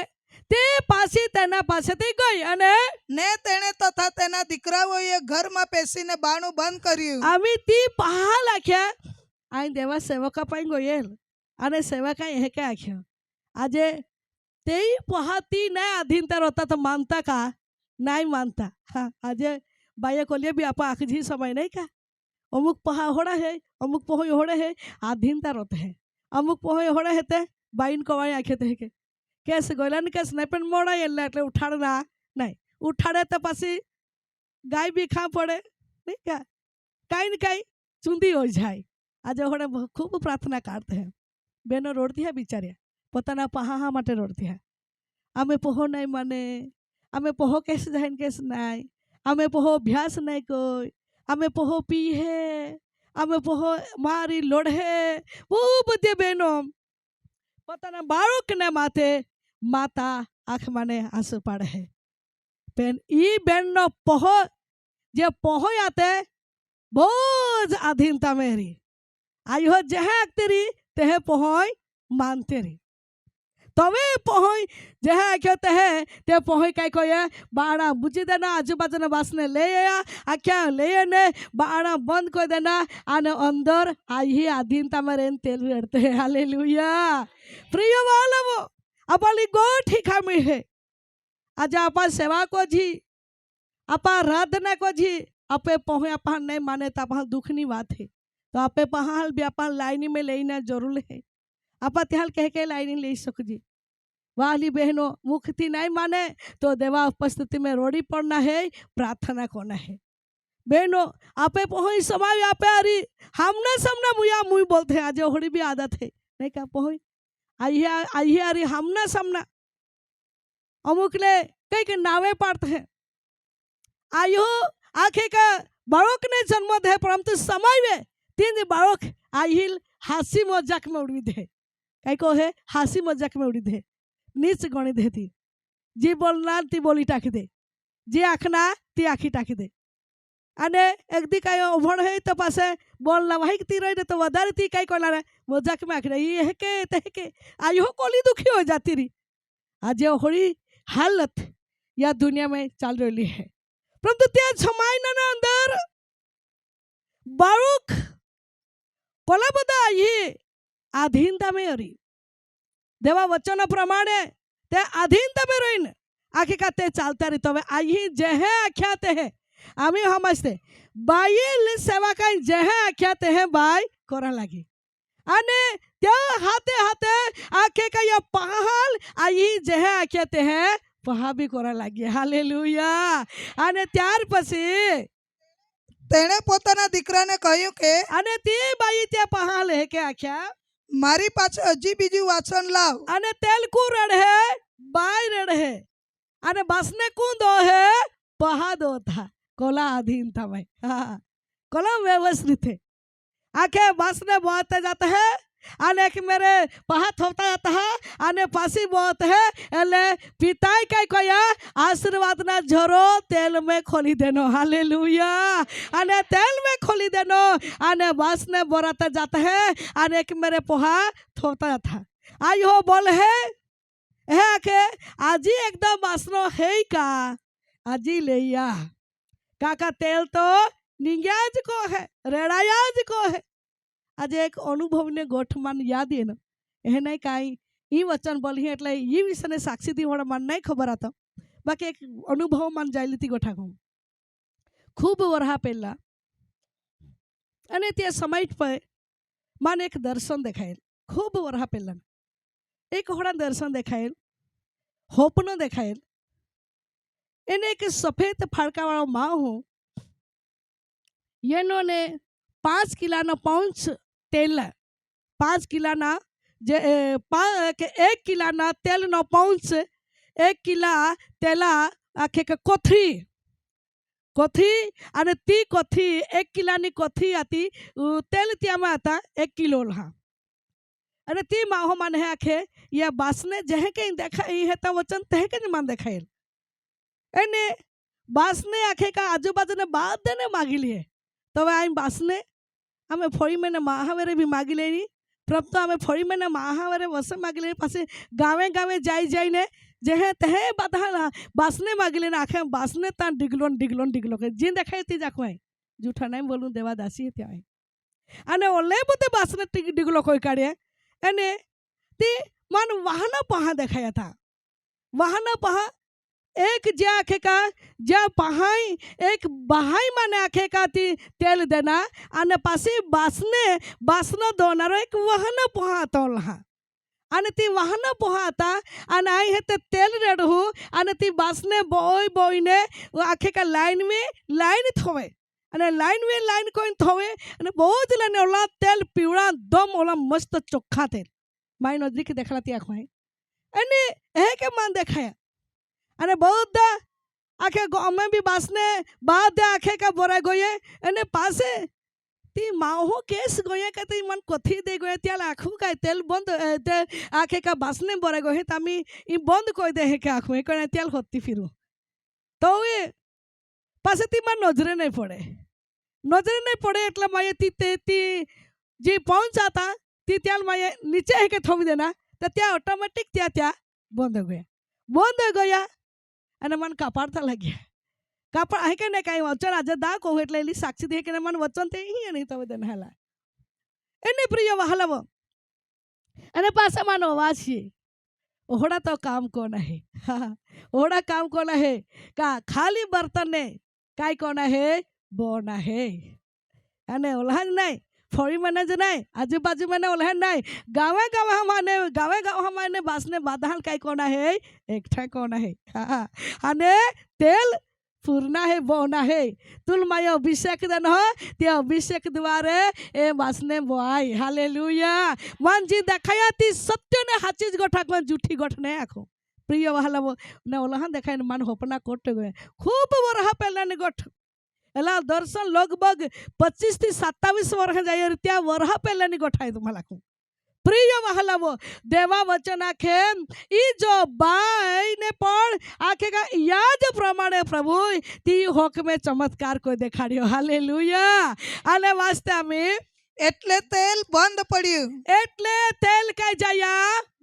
તે પાછી તેના પાસેથી ગઈ અને ને તેણે તથા તેના દીકરાઓએ ઘરમાં બેસીને બાણું બંધ કર્યું અમે તી પહા લાખ્યા આઈ દેવા સેવકા પાઈ ગયેલ અને સેવકા એ કે આખ્યો આજે ते पहाती नहीं अधीनता होता तो मानता का नहीं मानता हाँ आज बाया कोलिया भी आप आखिरी समय नहीं का अमुक पहा होड़ा है अमुक पहो होड़े है आधीनता रोते है अमुक पहो होड़े हेते बाइन कवाई आखे थे के केस गोलन केस नहीं पेन मोड़ा ये लेट उठाड़ना नहीं उठाड़े तो पासी गाय भी खा पड़े नहीं क्या कहीं न कहीं चुंदी हो जाए आज होड़े खूब प्रार्थना करते हैं बेनो रोड़ती है बिचारिया पोताना पहा माटे रोड़ती है आमे पहो नहीं माने आमे पहो केस जाइन केस नहीं आमे पहो अभ्यास नहीं कोई आमे पहो पी है आमे पहो मारी लोढ़े वो बधे बहनों પોતાના બાળકને માથે માતા આંખ માને આંસુ પાડે છે બેન ઈ બેનનો પહો જે પહોય આતે બહુ જ આધીનતા મેરી આયો જેહે તેરી તેહે પહોય માનતે રી तवे पहोय जहे आख्योते है ते पहोय काय कोये बाड़ा बुझी देना आजूबाजूना बासने ले आया आख्या ले ने बाड़ा बंद कर देना आने अंदर आई आधीनता में रेन तेल रेड़ते हैं हालेलुया प्रिय वालवो अपनी गोठी खामी है आज आपा सेवा को जी आपा राधना को जी आपे पहोय आपा नहीं माने तो आपा दुखनी बात है तो आपे पहाल भी आपा लाइनी में लेना जरूर है आपा त्याल कह के लाइनी ले सक जी वाली बहनों मुक्ति नहीं माने तो देवा उपस्थिति में रोड़ी पड़ना है प्रार्थना करना है बहनों आपे पहुँच समय आपे आरी हमने सामने मुया मुई बोलते हैं आज होड़ी भी आदत है नहीं क्या पहुँच आई आरी हमने सामना अमुक ले कई के नावे पड़ते हैं आयो आखे का बालक ने जन्म दे परंतु समय में तीन बालक आहिल हासी मजाक में उड़ी दे कई को है हासी मजाक में उड़ी दे नीच गणी देती जी बोलना ती बोली टाकी दे जी आखना ती आखी टाकी दे अने एक दी काय ओभण है तो पासे बोलना वही ती रही तो वधारे ती काय कोला रे मजाक में आखरे ये है के ते के आयो कोली दुखी हो जाती री आज होड़ी हालत या दुनिया में चल रही है परंतु त्या समय ना अंदर बारुक कोला बदा ये आधीनता में अरी देवा वचन प्रमाणे ते अधीनता में रहीन आखी का ते चालता रही तो आई जहे आख्याते हैं आमी समझते बाइल सेवा का जहे आख्याते हैं बाय करा लगी अने त्या हाथे हाथे आखे का ये पहाल आई जहे आख्याते हैं पहा भी करा लगी हालेलुया अने त्यार पसी तेणे पोताना दीकराने कह્યું કે अने ती बाई त्या पहाल है के आख्या મારી પાછળ હજી બીજું વાસણ લાવ अने तेल को रड़े बाय रड़े अने बसने को दो है पहा दो था कोला अधीन था भाई हाँ कोला व्यवस्थित थे आके बसने बहुत जाते हैं अने कि मेरे पहा थोपता जाता है अने पासी बहुत है एले पिताई का कोया आशीर्वाद ना झरो तेल में खोली देनो हालेलुया अने तेल में खोली देनो अने बसने बोराते जाते हैं अने कि मेरे पोहा थोपता जाता आई हो बोल है के आजी एकदम बासनो है का आजी लेया काका तेल तो निंग्याज को है रेड़ायाज को है आज एक अनुभव ने गोठमान याद है ना यह नहीं कहीं ई वचन बोली है એટલે ई विषय ने साक्षी दी वड़ा मन नहीं खबर आता बाकी एक अनुभव मन जाइली थी गोठा को खूब वरहा पेला अने त्या समय पर मन एक दर्शन देखायल खूब वरहा पेला एक होड़ा दर्शन देखायल होपनो देखायल एने एक सफेद फाड़का वाला माँ हो ये नो ने 5 किलो पाउच तेल 5 किलो जे 1 किलो तेल नो पाउच 1 किलो तेला आखे के कोथी कोथी अने ती कोथी 1 किलो नी कोथी आती तेल त्या में आता 1 किलो ला अरे ती माहो मन है आखे या बासने जहे के देखा ई है तो वचन तहे के मन देखाइल एने बासने आखे का आजू बाजू ने बात देने मांगी लिए तो वे आई बासने हमें फोड़ी में महावेरे भी मांगी लेनी प्रभु तो हमें फोड़ी में महावेरे वसे मांगी लेनी पासे गावे गावे जाई जाई ने जहे तहे बाधा बासने मांगी लेना आखे बासने ता डिगलोन डिगलोन डिगलो के जिन देखाई ती जाको है जूठा नहीं बोलूं देवा दासी है त्या अने ओले बुते बासने डिगलो कोई काढ़े अने ती मन वाहना पहा देखाया था वाहना पहा एक जे आखे का ज्या पहाई एक बहाई माने आखे का ती तेल देना आणि पाशी बासनं दोनारो एक वाहन पोहातोला आणि ती वाहन पोहाता आणि आई हे ते तेल रेडहू आणि ती बासने बोईने आखे का लाइन थोवे અને લાઈન કોઈને થોવે અને બહુ જ લઈને ઓલા તેલ પીવડા દમ ઓલા મસ્ત ચોખ્ખા તેલ મારી નજરીક દેખાતી આંખો અને એ કે માન દેખાયા અને બધા આખે અમે બી બાસને બાદ આખે કા બોરા ગયે અને પાસે ती माहो केस गये का ती मन कथी दे गये त्याला आखू काय तेल बंद ते आखे का बासने बोरा गये तामी ई बंद कोई दे के आखू ए कोने तेल होती फिरू तो ये पासे ती मन नजरे नहीं पड़े એટલે માયે ती जी पहुंच जाता ती त्याल माये नीचे है के थोवी देना तो त्या ऑटोमेटिक त्या बंद हो गया અને મન કાપાડતા લાગ્યા કાપડ आहे કે નહીં કાંઈ વચન આજે દા કહું એટલે એલી સાક્ષી દે કે મન વચન તે અહીં નહીં તો દેન હાલા એને પ્રિય વહાલવ અને પાછા માનો વાસી ओहड़ा तो काम कौन है ओहड़ा काम कौन है का खाली बर्तन ने काय कौन है बोना है अने ओल्हान नहीं फोड़ी मैंने जो नहीं आजू बाजू मैंने ओल्हान नहीं गावे हमारे बासने बाधान काय कौन है एक ठा कौन है अने तेल पूर्णा है बोना है तुल माय अभिषेक देन हो ते अभिषेक द्वारे ए बासने बोआई हालेलुया मन जी देखाया ती सत्य ने हाचीज गोठा को जूठी गोठ ने आखो प्रिय वाला ने ओलहान देखाय मन होपना कोट गए खूब वरहा पेला ने गोठ एला दर्शन लगभग 25 થી 27 वर्ष जाय त्या वरहा पेला ने गोठाय तुम्हाला को प्रिय वहालावो देवा वचन आखे ई जो बाई ने पण आखे का याद प्रमाणे प्रभु ती होक में चमत्कार को देखाड्यो हालेलुया आले वास्ते आम्ही એટલે તેલ બંધ પડ્યું એટલે તેલ काय जाया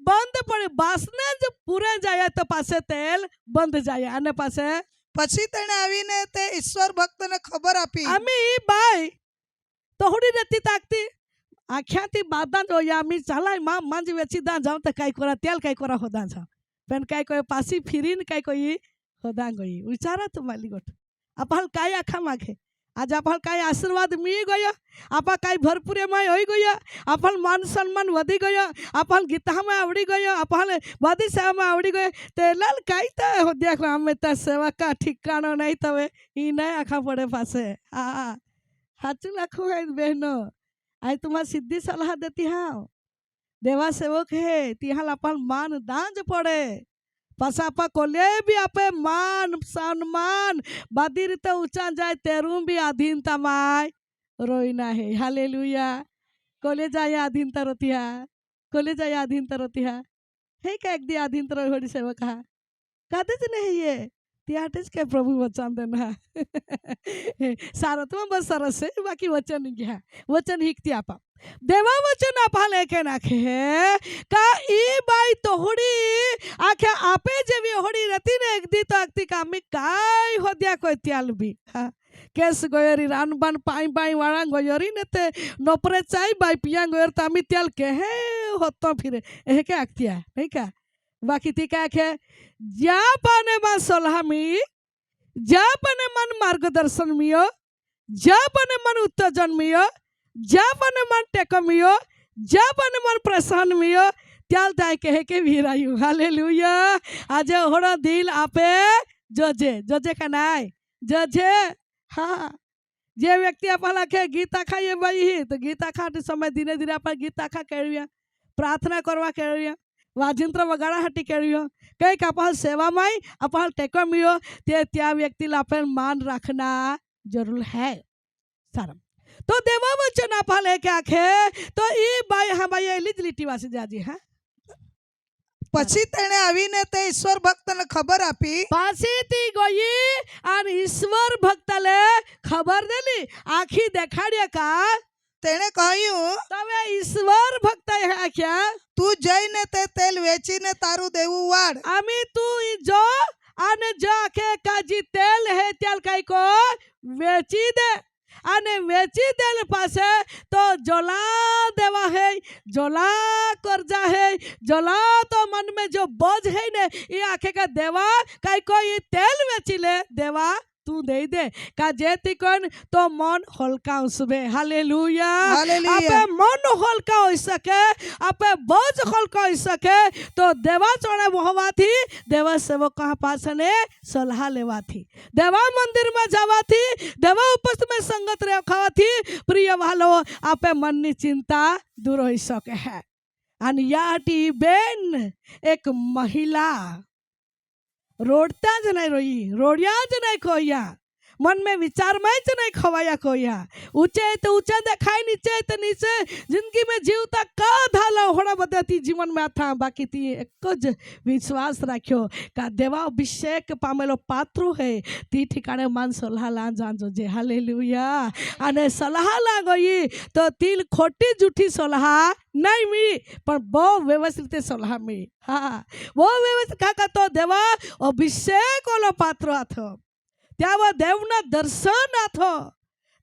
बंद पड़े बासने जो पूरे जाया तो पासे तेल बंद जाया અને पासे પછી તેણે આવીને તે ઈશ્વર ભક્તને ખબર આપી आम्ही बाई तोहडी रेती ताकती आख्या ती बादा जो या मी चालाय मांज वेची दा जाऊ तर काय करा तेल काय करा होदा जा पण काय कोय पासी फिरीन काय कोई होदा गई विचारा तुम्हाली गोट आपण काय आखा मागे आज आपण काय आशीर्वाद मिळी गयो आपण काय भरपूर माय होई गयो आपण मान सन्मान वधी गयो आपण गीताમાં आवडी गयो आपण वादी सेवाમાં आवडी गयो तेलाल काय त होद्या को आमे त सेवा का ठिकाणो नहीं तवे ई नहीं आखा पड़े पासे हां हाचू लाखो है बहनो आई तुम्हारा सिद्धि सलाह देती हाँ देवा सेवक है तिहाल अपन मान दांज पड़े पसापा कोले भी आपे मान सम्मान बादिर तो ऊंचा जाए तेरू भी अधीनता माय रोइना है हालेलुया कोले जाए अधीनता रोतिया कोले जाए अधीनता रोतिया है क्या एक दी अधीनता रोई होड़ी सेवक हा कादेच नहीं ये त्याटेच काय प्रभु वचन देना सारा तुम बस सरस है बाकी वचन घ्या वचन हिकती आपा देवा वचन आपाले के नाखे का ई बाई तोहडी आखे आपे जेवी होडी रती ने एक दी तो अक्ती कामी काय होद्या कोय त्याल बी केस गोयरी रानबान पाई वाळा गोयरी ने ते नोपरे चाई बाई पिया गोयर तामी त्याल के हे होतो फिरे हे के आक्तिया नहीं का बाकी ती काय के ज्या पाने मान सलाह मी ज्या पाने मन मार्गदर्शन मियो ज्या पाने मन उत्तेजन मियो ज्या पाने मन टेको मियो ज्या पाने मन प्रसन्न मियो त्याल ताय कहे के वीरायु हालेलुया आज होड़ा दिल आपे जजे का नाय जजे हाँ जे व्यक्ति आपला के गीता खाए बाई तो गीता खाते समय धीरे धीरे आप गीता खा केळव्या प्रार्थना करवा केळव्या वाजिंत्र वगाड़ा हटी केळव्या कई का सेवा माई अपन टेको मियो ते त्या व्यक्तिला अपन मान रखना जरूर है सारा तो देवा वचन आपले क्या खे तो ई बाई हाँ बाई एलिज लिटी वासी जाजी हाँ પછી તેણે આવીને તે ઈશ્વર ભક્તને ખબર આપી पासी ती गई और ईश्वर भक्तले खबर देली आखी देखाड़िया का તેણે કહ્યું तवे ईश्वर भक्त है क्या તું જઈને તે તેલ વેચીને તારું દેવું વાળ आमी तू जो आने जो आखे का जी तेल है तेल काई को वेची दे અને વેચી દેલ પાસે તો जोला देवा है, जोला कर्जा है, जोला तो मन में जो बोझ है ने ये आखे का देवा कई को ये तेल वेची ले देवा तू दे दे का जेती कौन तो मन हल्का उसबे। हालेलुया, आपे मन हल्का हो सके, आपे बोझ हल्का हो सके तो देवा चढ़े होवा थी, देवा सेवक कहा पास ने सलाह लेवा थी, देवा मंदिर में जावा थी, देवा उपस्थित में संगत रखा थी। प्रिय वालो आपे मन की चिंता दूर हो सके है। आणि याटी बेन एक महिला रोडता ज नहीं रोई, रोडिया ज नहीं खोया, मन में विचार में ज नहीं खवाया खोया, ऊंचे तो ऊंचा देखाय, नीचे तो नीचे, जिंदगी में जीवता का धाला होड़ा बदती जीवन में था। बाकी ती एक ज विश्वास राख्यो का देवा अभिषेक पामेलो पात्रो है ती ठिकाणे मान सलाह ला जांजो जे। हालेलुया, अने सलाह ला गई तो तिल खोटी जूठी सलाह नहीं मिली पण बहु व्यवस्थित सलाह मिली। हाँ, वो व्यवस्थित का तो देवा अभिषेक वालो पात्र आथो, त्यावा देवना दर्शन आथो,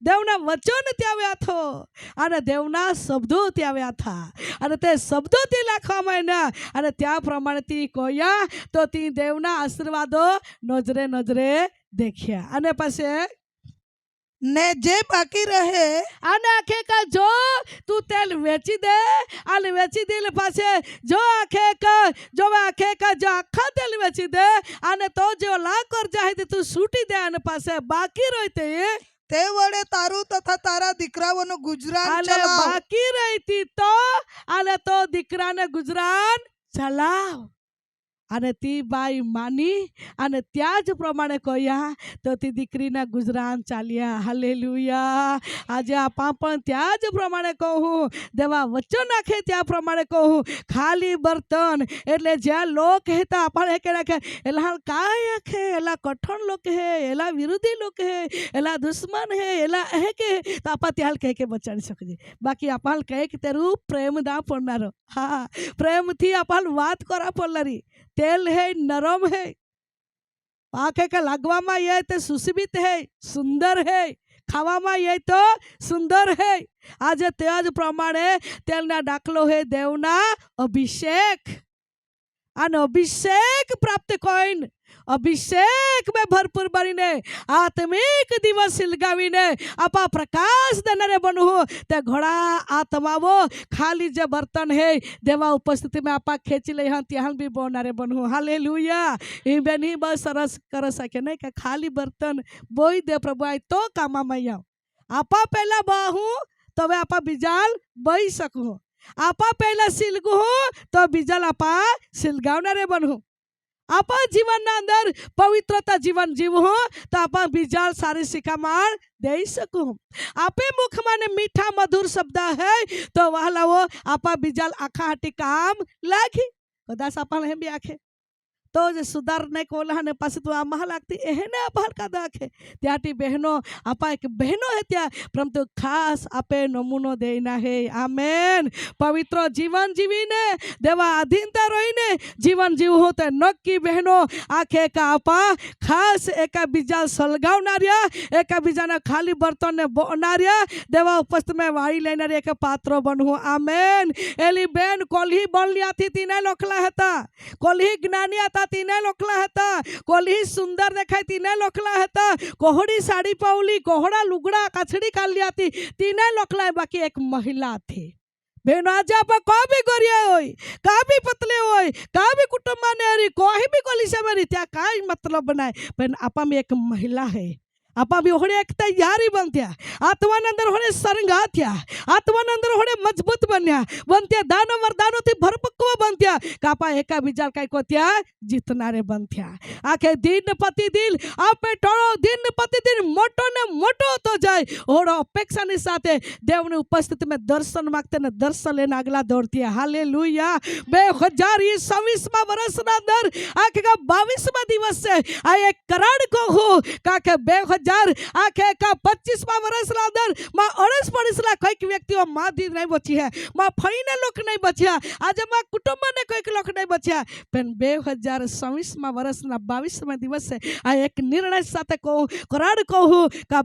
देवना वचन त्यावे आथो अने देवना शब्दो त्यावे आथा अने ते शब्दो ती लखवामां ना अने त्या प्रमाणे ती कोया तो ती देवना आशीर्वादो नजरे नजरे देख्या। अने पछी ने जे बाकी रहे आने आखे का जो तू तेल वेची दे आने वेची दिल पासे जो आखे का जो आखा तेल वेची दे आने तो जो ला कर जाए तू सूटी दे आने पासे बाकी रहते ते वडे तारू तथा तारा दीकराओनु गुजरान चलाव। बाकी रहती तो आने तो दीकराने गुजरान चलाव અને ती बाई मानी અને त्या ज प्रमाणे कह्या तो ती दीकरीना गुजरान चाल्या। हालेलुया, આજે આપા પણ त्या ज प्रमाणे कहूं देवा वचन नाखे त्या प्रमाणे कहूं खाली बर्तन એટલે જ્યાં લોક હતા આપણે કે નાખે એલા काय આખે એલા કઠણ લોક હે એલા વિરોધી લોક હે એલા દુશ્મન હે એલા હે કે તો આપા ત્યાં કહે કે બચાડી શકજે બાકી આપા કહે કે તેરું પ્રેમ દા પડનારો। હા, પ્રેમથી આપા વાત કરા પડનારી तेल है नरम है आखे का लगवामा ये तो सुशोभित है सुंदर है खावामा ये तो सुंदर है। आज तेज प्रमाणे तेलना दाखलो है देवना अभिषेक अन अभिषेक प्राप्त कोइन अभिषेक में भरपूर बनीने आत्मिक दिवस सिलगावीने आपा प्रकाश देनारे बनू ते घोड़ा आत्मावो खाली जे बर्तन है देवा उपस्थिति में आपा खेची ले त्यान भी बोनारे बनू। हालेलुया, ई बेनी बस सरस कर सके नहीं का खाली बर्तन बोई दे प्रभु आई तो कामा में आओ आपा पहला बाहू तो वे आपा बिजाल बई सकूँ आपा पहला सिलगू तो बिजाल आपा सिलगावनारे बनू आपा जीवन अंदर पवित्रता जीवन जीव हो तो आप बीजाल सारी शिखामण दे सकूँ आपे मुख माने मीठा मधुर शब्द है तो वह लाओ आपा बीजाल आखा हाटी काम लागी कदाच आपा भी आखे तो जे सुधार नहीं कोला ने पास तो आ महा लागती एहने आपा का दाखे त्याटी बहनों आपा एक बहनों है त्या परंतु खास आपे नमूनो देना है। आमेन, पवित्र जीवन जीवीने देवा अधीनता रहीने जीवन जीव होते नक्की बहनों आखे का आपा खास एका बीजा सलगावनारिया एका बीजाना खाली बर्तन ने बोनारिया देवा उपस्थित में वाई लेनारी एक पात्र बनहु। आमेन, एली बेन कोल्ही बोलिया थी तीने लोखला हता कोल्ही ज्ञानी था तीने लोखला हता कोल्ही सुंदर देखाय तीने लोखला हता कोहड़ी साड़ी पाउली कोहड़ा लुगड़ा कछड़ी कालिया थी तीने लोखला बाकी एक महिला थी। बेन आज आप का भी गोरिया होय का भी पतले होय का भी कुटुंब ने हरी कोई भी कोलिशा में रित्या काय मतलब बनाए पण आपा में एक महिला है आपा भी होड़े एक तैयारी बनत्या आत्मान अंदर होड़े सरंगात्या आत्मान अंदर होड़े मजबूत बनत्या दान वरदानों थी भरपक्व बनत्या कापा एका बीजा काय कोत्या जीतनारे बनत्या आखे दिन पति दिल आपे टोळो दिन पति दिन मोटो ने मोटो तो जाए और अपेक्षा ने साथे देव ने उपस्थिति में दर्शन मांगते ने दर्शन लेने अगला दौड़ती। हालेलुया, 2026 वर्षना अंदर आखे का 22वां दिवस से आ एक करार को हो काके आखे का 25वां वर्ष अंदर मां 48 कई व्यक्तिओ मां दी नहीं बची है मां फईने लोक नहीं बचिया आज मां कुटुंब ने कई लोक नहीं बचिया पण 2026 वर्षना 22वां दिवस से आ एक निर्णय साथे को करार कहूं का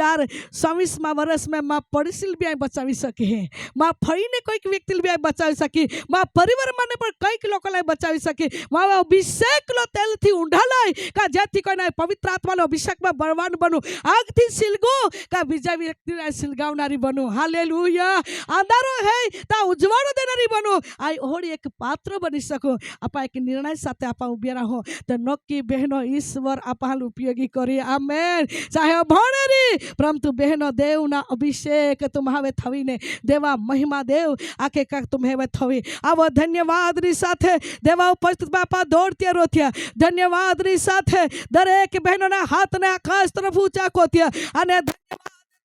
2024 વર્ષ में माँ पड़ोसी भी आई बचावी सके है, माँ फईने कोई व्यक्ति भी आई बचावी सकी, माँ परिवार माने पर कई लोग बचावी सके, माँ अभिषेक लो तेल थी उंढालाय का जाति को ना पवित्र आत्मा लो अभिषेक में बलवान बनो, आग थी सिलगो का विजय व्यक्ति सिलगावनारी बनो। हालेलुया। अंधारो है ता उजवाड़ो देनारी बनो। आई और एक पात्र बनी सको। आपा एक निर्णय साथे आपा उभे रहो तो नक्की बहनो ईश्वर आपहाल उपयोगी करी। आमेन। चाहे भणेरी परंतु बहनो देव ना अभिषेक तुम्हारे थवी ने देवा महिमा देव आके का तुम्हें थवी। अब धन्यवाद री साथे देवा उपस्थित बापा दौड़तिया रोतिया धन्यवाद री साथे दरेक बहनों ने हाथ ने आकाश तरफ ऊंचा कोतिया अने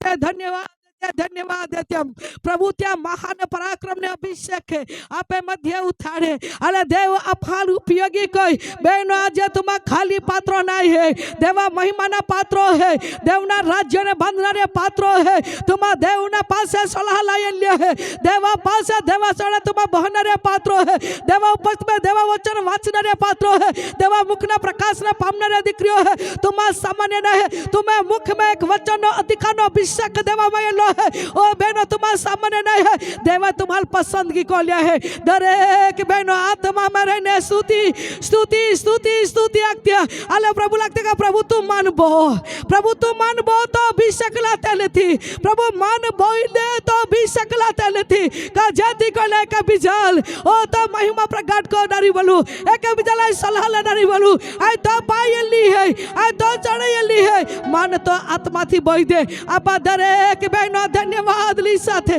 धन्यवाद धन्यवाद देते हम प्रभु त्या महान पराक्रम ने अभिषेक है आपे मध्य उठाड़े अरे देव अफाल उपयोगी कोई बहनों आज तुम खाली पात्रो नहीं है देवा महिमा ना पात्रो है देवना राज्य ने बंधना पात्रो है तुम देवना पास सलाह लाए लिया है देवा पास देवा सड़ा तुम बहना पात्रो है देवा उपस्थित में देवा वचन वाचना पात्रो है देवा मुख ना प्रकाश ना पामना दिक्रियो है तुम सामान्य नहीं तुम्हें मुख में एक वचन अधिकार अभिषेक देवा मैं ओ बहनों तुम्हारा सामने नहीं है देवा तुम्हारी पसंदगी को लिया है दरेक बहनों आत्मा में रहने स्तुति स्तुति स्तुति स्तुति आज्ञा अले प्रभु लगते का प्रभु तुम मानबो तो अभिषेक लाते लेती प्रभु मानबो दे तो अभिषेक लाते लेती का जाति को लेकर बिजाल ओ तो महिमा प्रकट को नारी बोलू एक बिजाल आई सलाह ले नारी बोलू आई तो पायली है आई तो चढ़ेली है मान तो आत्मा थी बोई दे आपा दरेक बहनों धन्यवाद ली साथे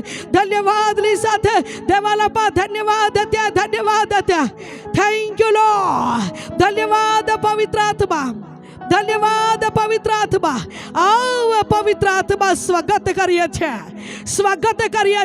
देवाला पा धन्यवाद देत्या थैंक यू लॉर्ड धन्यवाद पवित्र आत्मा धन्यवाद पवित्र आत्मा आओ पवित्र आत्मा स्वागत करिए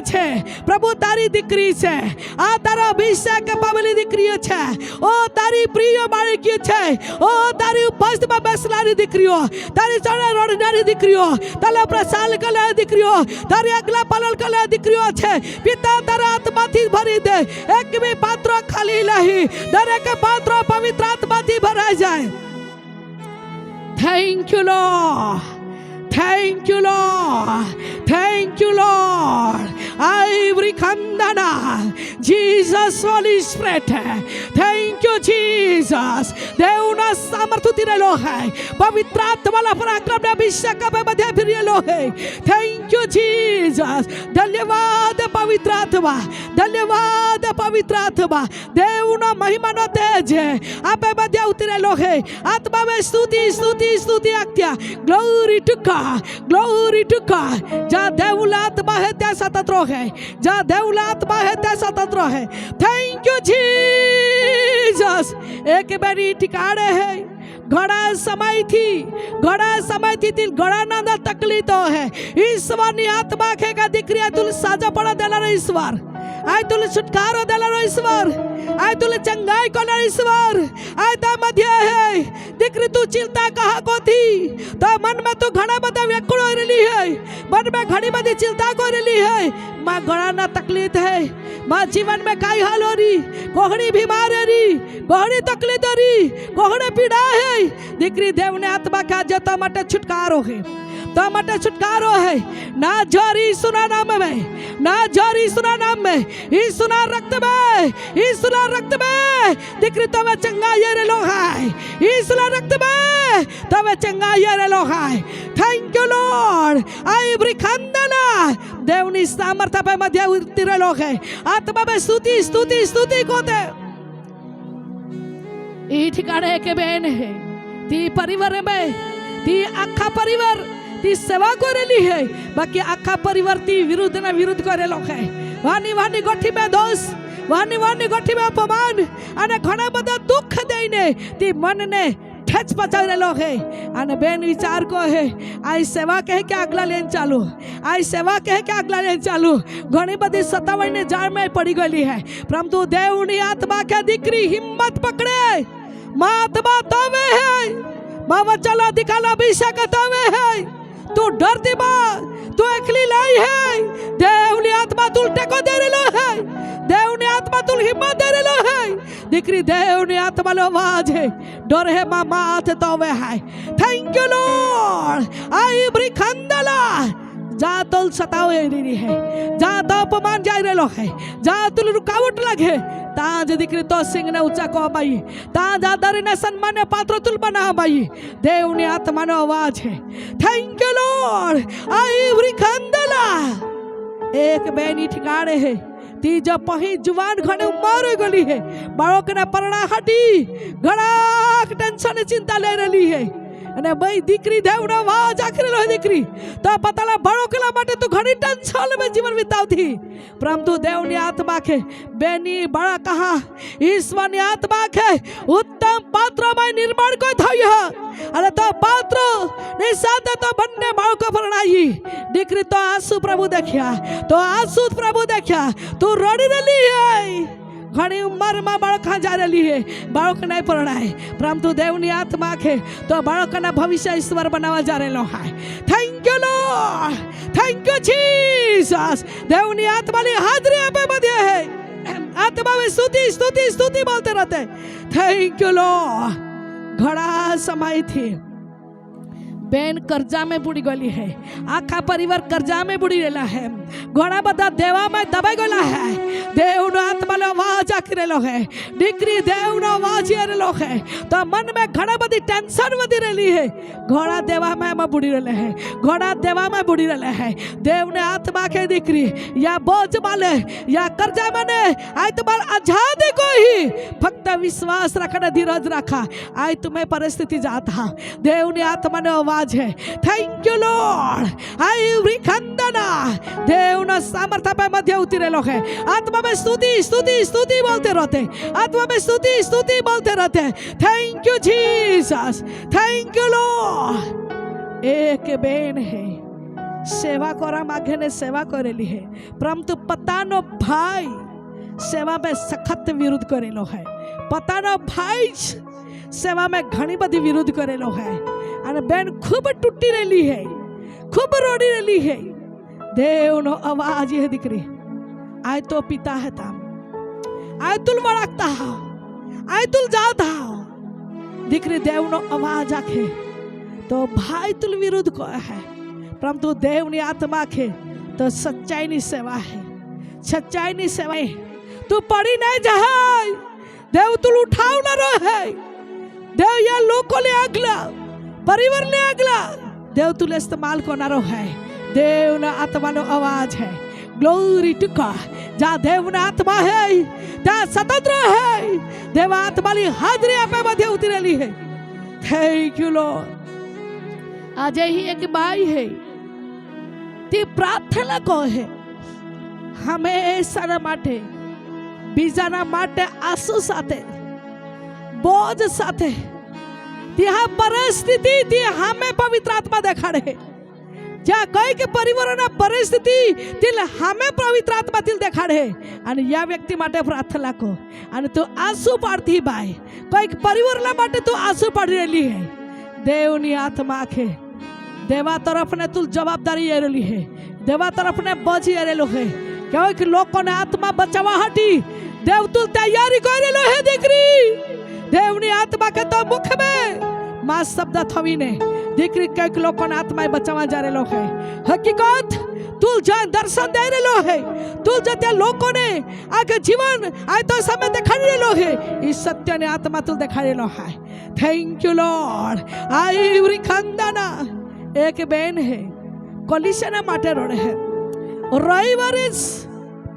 छे प्रभु तारी दीकरी छे आ तारा अभिषेक पावली दीकरी छे ओ तारी प्रिय बाळकी छे ओ तारी उपस्थित में बेसनारी दीकरीओ तारी चढ़े रोडनारी दीकरीओ तले प्रसाल कले दीकरीओ तारी अगला पालन कले दीकरीओ छे पिता तारा आत्मा थी भरी दे एक भी पात्र खाली नहीं दरेक पात्र पवित्र आत्मा थी भराई जाए। Thank you, Lord. Thank you, Lord. Thank you, Lord. Every kandana, Jesus, Holy Spirit. Thank you, Jesus. देवना सामर्थ्य दिलेलो है पवित्र आत्माला पराक्रम ने अभिषेक पे मध्ये फिरलेलो है। Thank you, Jesus. धन्यवाद पवित्र आत्मा, धन्यवाद पवित्र आत्मा देवना महिमा नो तेज आपे मध्ये उतरेलो है आत्मा में स्तुति स्तुति स्तुति आज्ञा ग्लोरी टू गॉड जहाँ देवला आत्मा है त्या सतत है जहाँ देवला आत्मा है त्या सतत है। Thank you Jesus. एक बारी ठिकाने है घड़ा समय थी तिल घड़ा ना तकलीफ है ईश्वर ने आत्मा के का दिक्रिया तुल साजा पड़ा देला रे ईश्वर आय तुल छुटकारो देला रे ईश्वर आय तुल चंगाई को ना ईश्वर आय ता मध्य है दिक्री तू चिंता कहा को थी तो मन में तू घड़ा बता व्याकुल हो रही है मन में घड़ी बदी चिंता को रही है माँ घड़ा ना तकलीफ है माँ जीवन में काई हाल हो रही कोहड़ी बीमार है रही कोहड़ी तकलीफ हो रही कोहड़े पीड़ा है दिक्री देव ने आत्मा का जता मटे छुटकारो है तो मटे छुटकारो है ना जोरी सुना नाम में ना जोरी सुना नाम में ही सुना रक्त में दिक्री तो में चंगा ये लो है ही सुना रक्त में तो में चंगा ये लो है। Thank you Lord. आई ब्रिखंदना देवनी सामर्थ्य पे मध्य उतरे लोग है आत्मा में स्तुति स्तुति स्तुति कोते ई ठिकाने के बेन है ती परिवार में ती आखा परिवार ती सेवा करेली है बाकी आखा परिवार ती विरुद्ध ना विरुद्ध करे लोग है वानी गोठी में दोष वानी गोठी में अपमान अने घणा बधा दुख देने ती मन ने ठेच पचावे लोग है अने बेन विचार को है आई सेवा कहे के अगला लेन चालू घणी बधी सतावण ने जाळ में पड़ी गई है परंतु देवनी आत्मा के दीकरी हिम्मत पकड़े मां आत्मा तवे है मां वचन दिखाला अभिषेक तवे है तू डरती बा तू एकली लाई है देवनी आत्मा तुल टेको दे रेलो है देवनी आत्मा तुल हिम्मत दे रेलो है દીકરી દેવની આત્માનો અવાજ હે ડોરેમાં માથ તોવે હાય થેન્ક યુ લોર્ડ આઈ બ્રિખંદલા જા તોલ સતાવે રહી હે જા તો અપમાન જાય રહેલો હે જા તુલ રૂકાવટ લાગે તાજ દીકરી તો સિંહને ઊંચા કો બાઈ તાજ આદરને સન્માનને પાત્ર તુલ બના બાઈ દેવની આત્માનો અવાજ હે થેન્ક યુ લોર્ડ આઈ બ્રિખંદલા એક બેની ठिकाणे है तीजा पही जुवान घणे उमर गली है बाळकना परણા हटी घणा टेंशन चिंता ले रही है અને ભાઈ દીકરી દેવનો અવાજ આખરેલો હે દીકરી તો પતાલા બાળકલા માટે તું ઘણી ટેન્શન મે જીવન વિતાવતી પરંતુ દેવની આત્મા કે બેની બાળા કહા ઈશ્વરની આત્મા કે ઉત્તમ પાત્રમાં નિર્માણ કોઈ થયું અને તો પાત્ર ને સાથે તો બંને બાળકો પરણાઈ દીકરી તો આંસુ પ્રભુ દેખ્યા તો આંસુ પ્રભુ દેખ્યા તું રડી રહેલી હે ઘણી ઉંમરમાં બાળક जा रही है बाळक नहीं परणाय परंतु देवनी आत्मा के तो बाळकना भविष्य ईश्वर बनावा जा रहेलो है thank you Lord thank you Jesus देवनी आत्मा नी हाजरी आपे बधे है आत्मा में स्तुति स्तुति स्तुति बोलते रहते थैंक यू लॉर्ड घड़ा समय थी बेन कर्जा में बुड़ी गई है आखा परिवार कर्जा में बुड़ी रहेला है घणा बधा देवा में दबाई गला है देवनो आत्मानो अवाज आखरेलो है दीकरी देवनो अवाज आरेलो है तो मन में घणा बधी टेंशन वधी रहेली है घणा देवा में बुड़ी रहले है घणा देवा में बुड़ी रहले है देवने आत्मा के दीकरी या बोझ माले या कर्जा माने आय तुम्हार आजादी कोई फक्त विश्वास रखना धीरज रखा आय तुम्हें परिस्थिति जाता देवनी आत्मानो अवाज है थैंक यू लॉर्ड आई विखंदना देवना सामर्थ्य पे मध्य उतरेलो है आत्मा में स्तुति स्तुति स्तुति बोलते रहते आत्मा में स्तुति स्तुति बोलते रहते thank you Jesus thank you Lord एक बेन है सेवा करा मागे ने सेवा करेली है परंतु पतानो भाई सेवा में सखत विरोध करेलो है पतानो भाई सेवा में घणी बधी विरोध करेलो है અને બેન ખૂબ તૂટી રહેલી है खूब रोड़ी રહેલી है દેવનો અવાજ એ દીકરી આય તો પિતા હતા આય તુલ વળગતા આય તુલ જાતા દીકરી દેવનો અવાજ આખે તો ભાઈ તુલ વિરુદ્ધ કો है परंतु देवनी आत्मा के तो सच्चाई नी सेवा है सच्चाई नी सेवा है तू पड़ी नहीं जाए देव तुल उठाव ना रहे देव या लोगों ले अगला परिवार ले अगला देव तुले इस्तेमाल करना है देव ना आत्मा नो आवाज है ग्लोरी टू गॉड जा देव ना आत्मा है जा स्वतंत्र है देव आत्मा ली हाजरी आपे मध्य उतरेली है थैंक यू लॉर्ड आज ही एक बाई है ती प्रार्थना को है हमेशा माटे बीजाना माटे आंसू साथे बोझ साथे ત્યાં પરિસ્થિતિ તે હમે પવિત્ર આત્મા દેખાડે જ્યાં કઈ કે પરિવારના પરિસ્થિતિ તે હમે પવિત્ર આત્મા તે દેખાડે અને યા વ્યક્તિ માટે પ્રાર્થના કો અને તું આંસુ પાડતી ભાઈ કઈક પરિવારના માટે તું આંસુ પાડી રહેલી है દેવની આત્મા કે દેવા તરફને તું જવાબદારી એરેલી है દેવા તરફને બોજી એરેલો है કઈક લોકોને આત્મા બચાવવા હટી દેવ તું તૈયારી કરેલો है દીકરી देवनी आत्मा के तो मुख में मां शब्द थवीने दीकरी कईक लोगों आत्मा बचावा जा रहेलो है हकीकत तुल जा दर्शन दे रहेलो है तुल जते लोगों ने आगे जीवन आय तो समय दिखा रहेलो है इस सत्य ने आत्मा तुल दिखा रहेलो है थैंक यू लॉर्ड आई विखंदना एक बेन है कलिशना माटे रोडे है रविवारे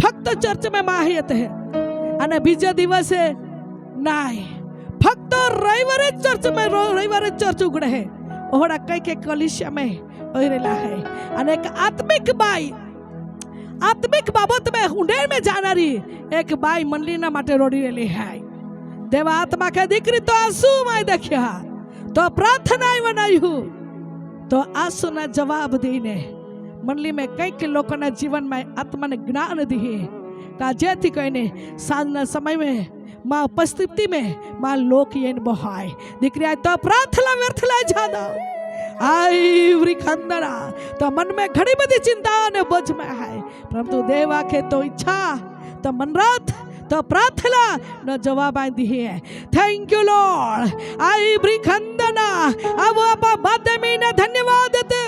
फक्त चर्च में माहियत है અને બીજા દિવસે નાય फक्त रविवारे चर्च उगड़े है ओहड़ा कई के कलिसिया में ओरेला है અને એક आत्मिक बाबत में हुंडेर में जानारी एक बाई मंडलीना माटे रोडी रेली है देवा आत्मा के दीकरी तो आंसू में देखिया तो प्रार्थना बनायु तो आंसू ना जवाब दीने मंडली में कई के लोगों ना जीवन में आत्मा ने ज्ञान दी का जेथी कहीने सांजना समय में मां उपस्थिति में मां लोक येन बहाय दीकरी तो प्रार्थना व्यर्थ ला जादा आई विखंदना तो मन में घड़ी बधी चिंता ने बोझ में है परंतु देवा के तो इच्छा तो मनरात તો પ્રાર્થનાનો જવાબ આપી હે. Thank you Lord. આઈ બ્રી ખંદના આવો આપા બાદમીને ધન્યવાદ દે,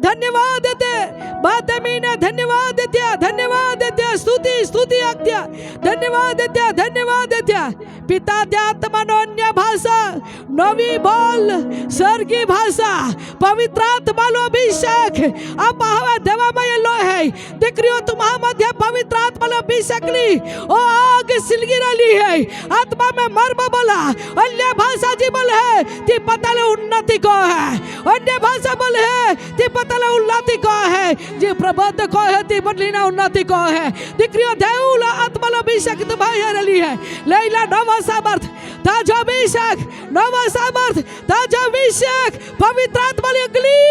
ધન્યવાદ દે, બાદમીને ધન્યવાદ દે, ધન્યવાદ દે, સ્તુતિ સ્તુતિ આज्ञा, ધન્યવાદ દે, ધન્યવાદ દે. પિતા દે આત્માનો અન્ય ભાષા, નવી બોલ, સ્વર્ગી ભાષા, પવિત્ર આત્માનો અભિષેક આપા હવે દેવામાં એલો હે. દીકરીઓ तुम्हारा मध्य पवित्र आत्मा लो अभिषेकली ओ आग सिलगी रही है. आत्मा में मर्म बोला, अन्य भाषा जी बोल है ती पता ले उन्नति को है, अन्य भाषा बोल है ती पता ले उन्नति को है, जी प्रबोध को है ती बदलीना उन्नति को है. દીકરીઓ દેવલા આત્મા લો અભિષેક તમારી રલી है. લઈલા નવો સામર્થ, તાજો અભિષેક, નવો સામર્થ, તાજો અભિષેક, પવિત્ર આત્મા લી અગલી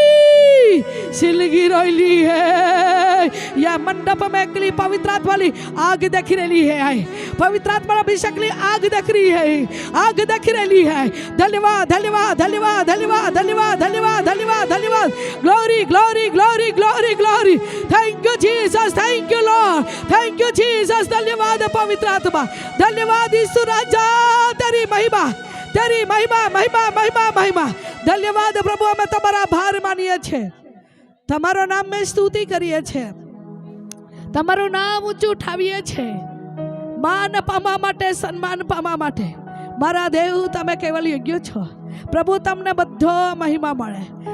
सिलगी रही है. या मंडप में अगली पवित्र आत्मा वाली आग देख रही है. पवित्र आत्मा अभिषेक ली आग देख रही है, आग देख रही है. धन्यवाद धन्यवाद धन्यवाद धन्यवाद धन्यवाद धन्यवाद धन्यवाद धन्यवाद. Glory glory glory glory glory. Thank you Jesus, thank you Lord, thank you Jesus. धन्यवाद पवित्र आत्मा, धन्यवाद यीशु राजा. तेरी महिमा, तेरी महिमा, महिमा महिमा महिमा. धन्यवाद प्रभु. અમે તમારા આભાર માનીએ છીએ, તમારું નામ મેં સ્તુતિ કરીએ છીએ, તમારું નામ ઊંચું ઉઠાવીએ છીએ. માન પામવા માટે, સન્માન પામવા માટે મારા દેવ તમે કેવલ યોગ્ય છો. પ્રભુ તમને બધો મહિમા મળે.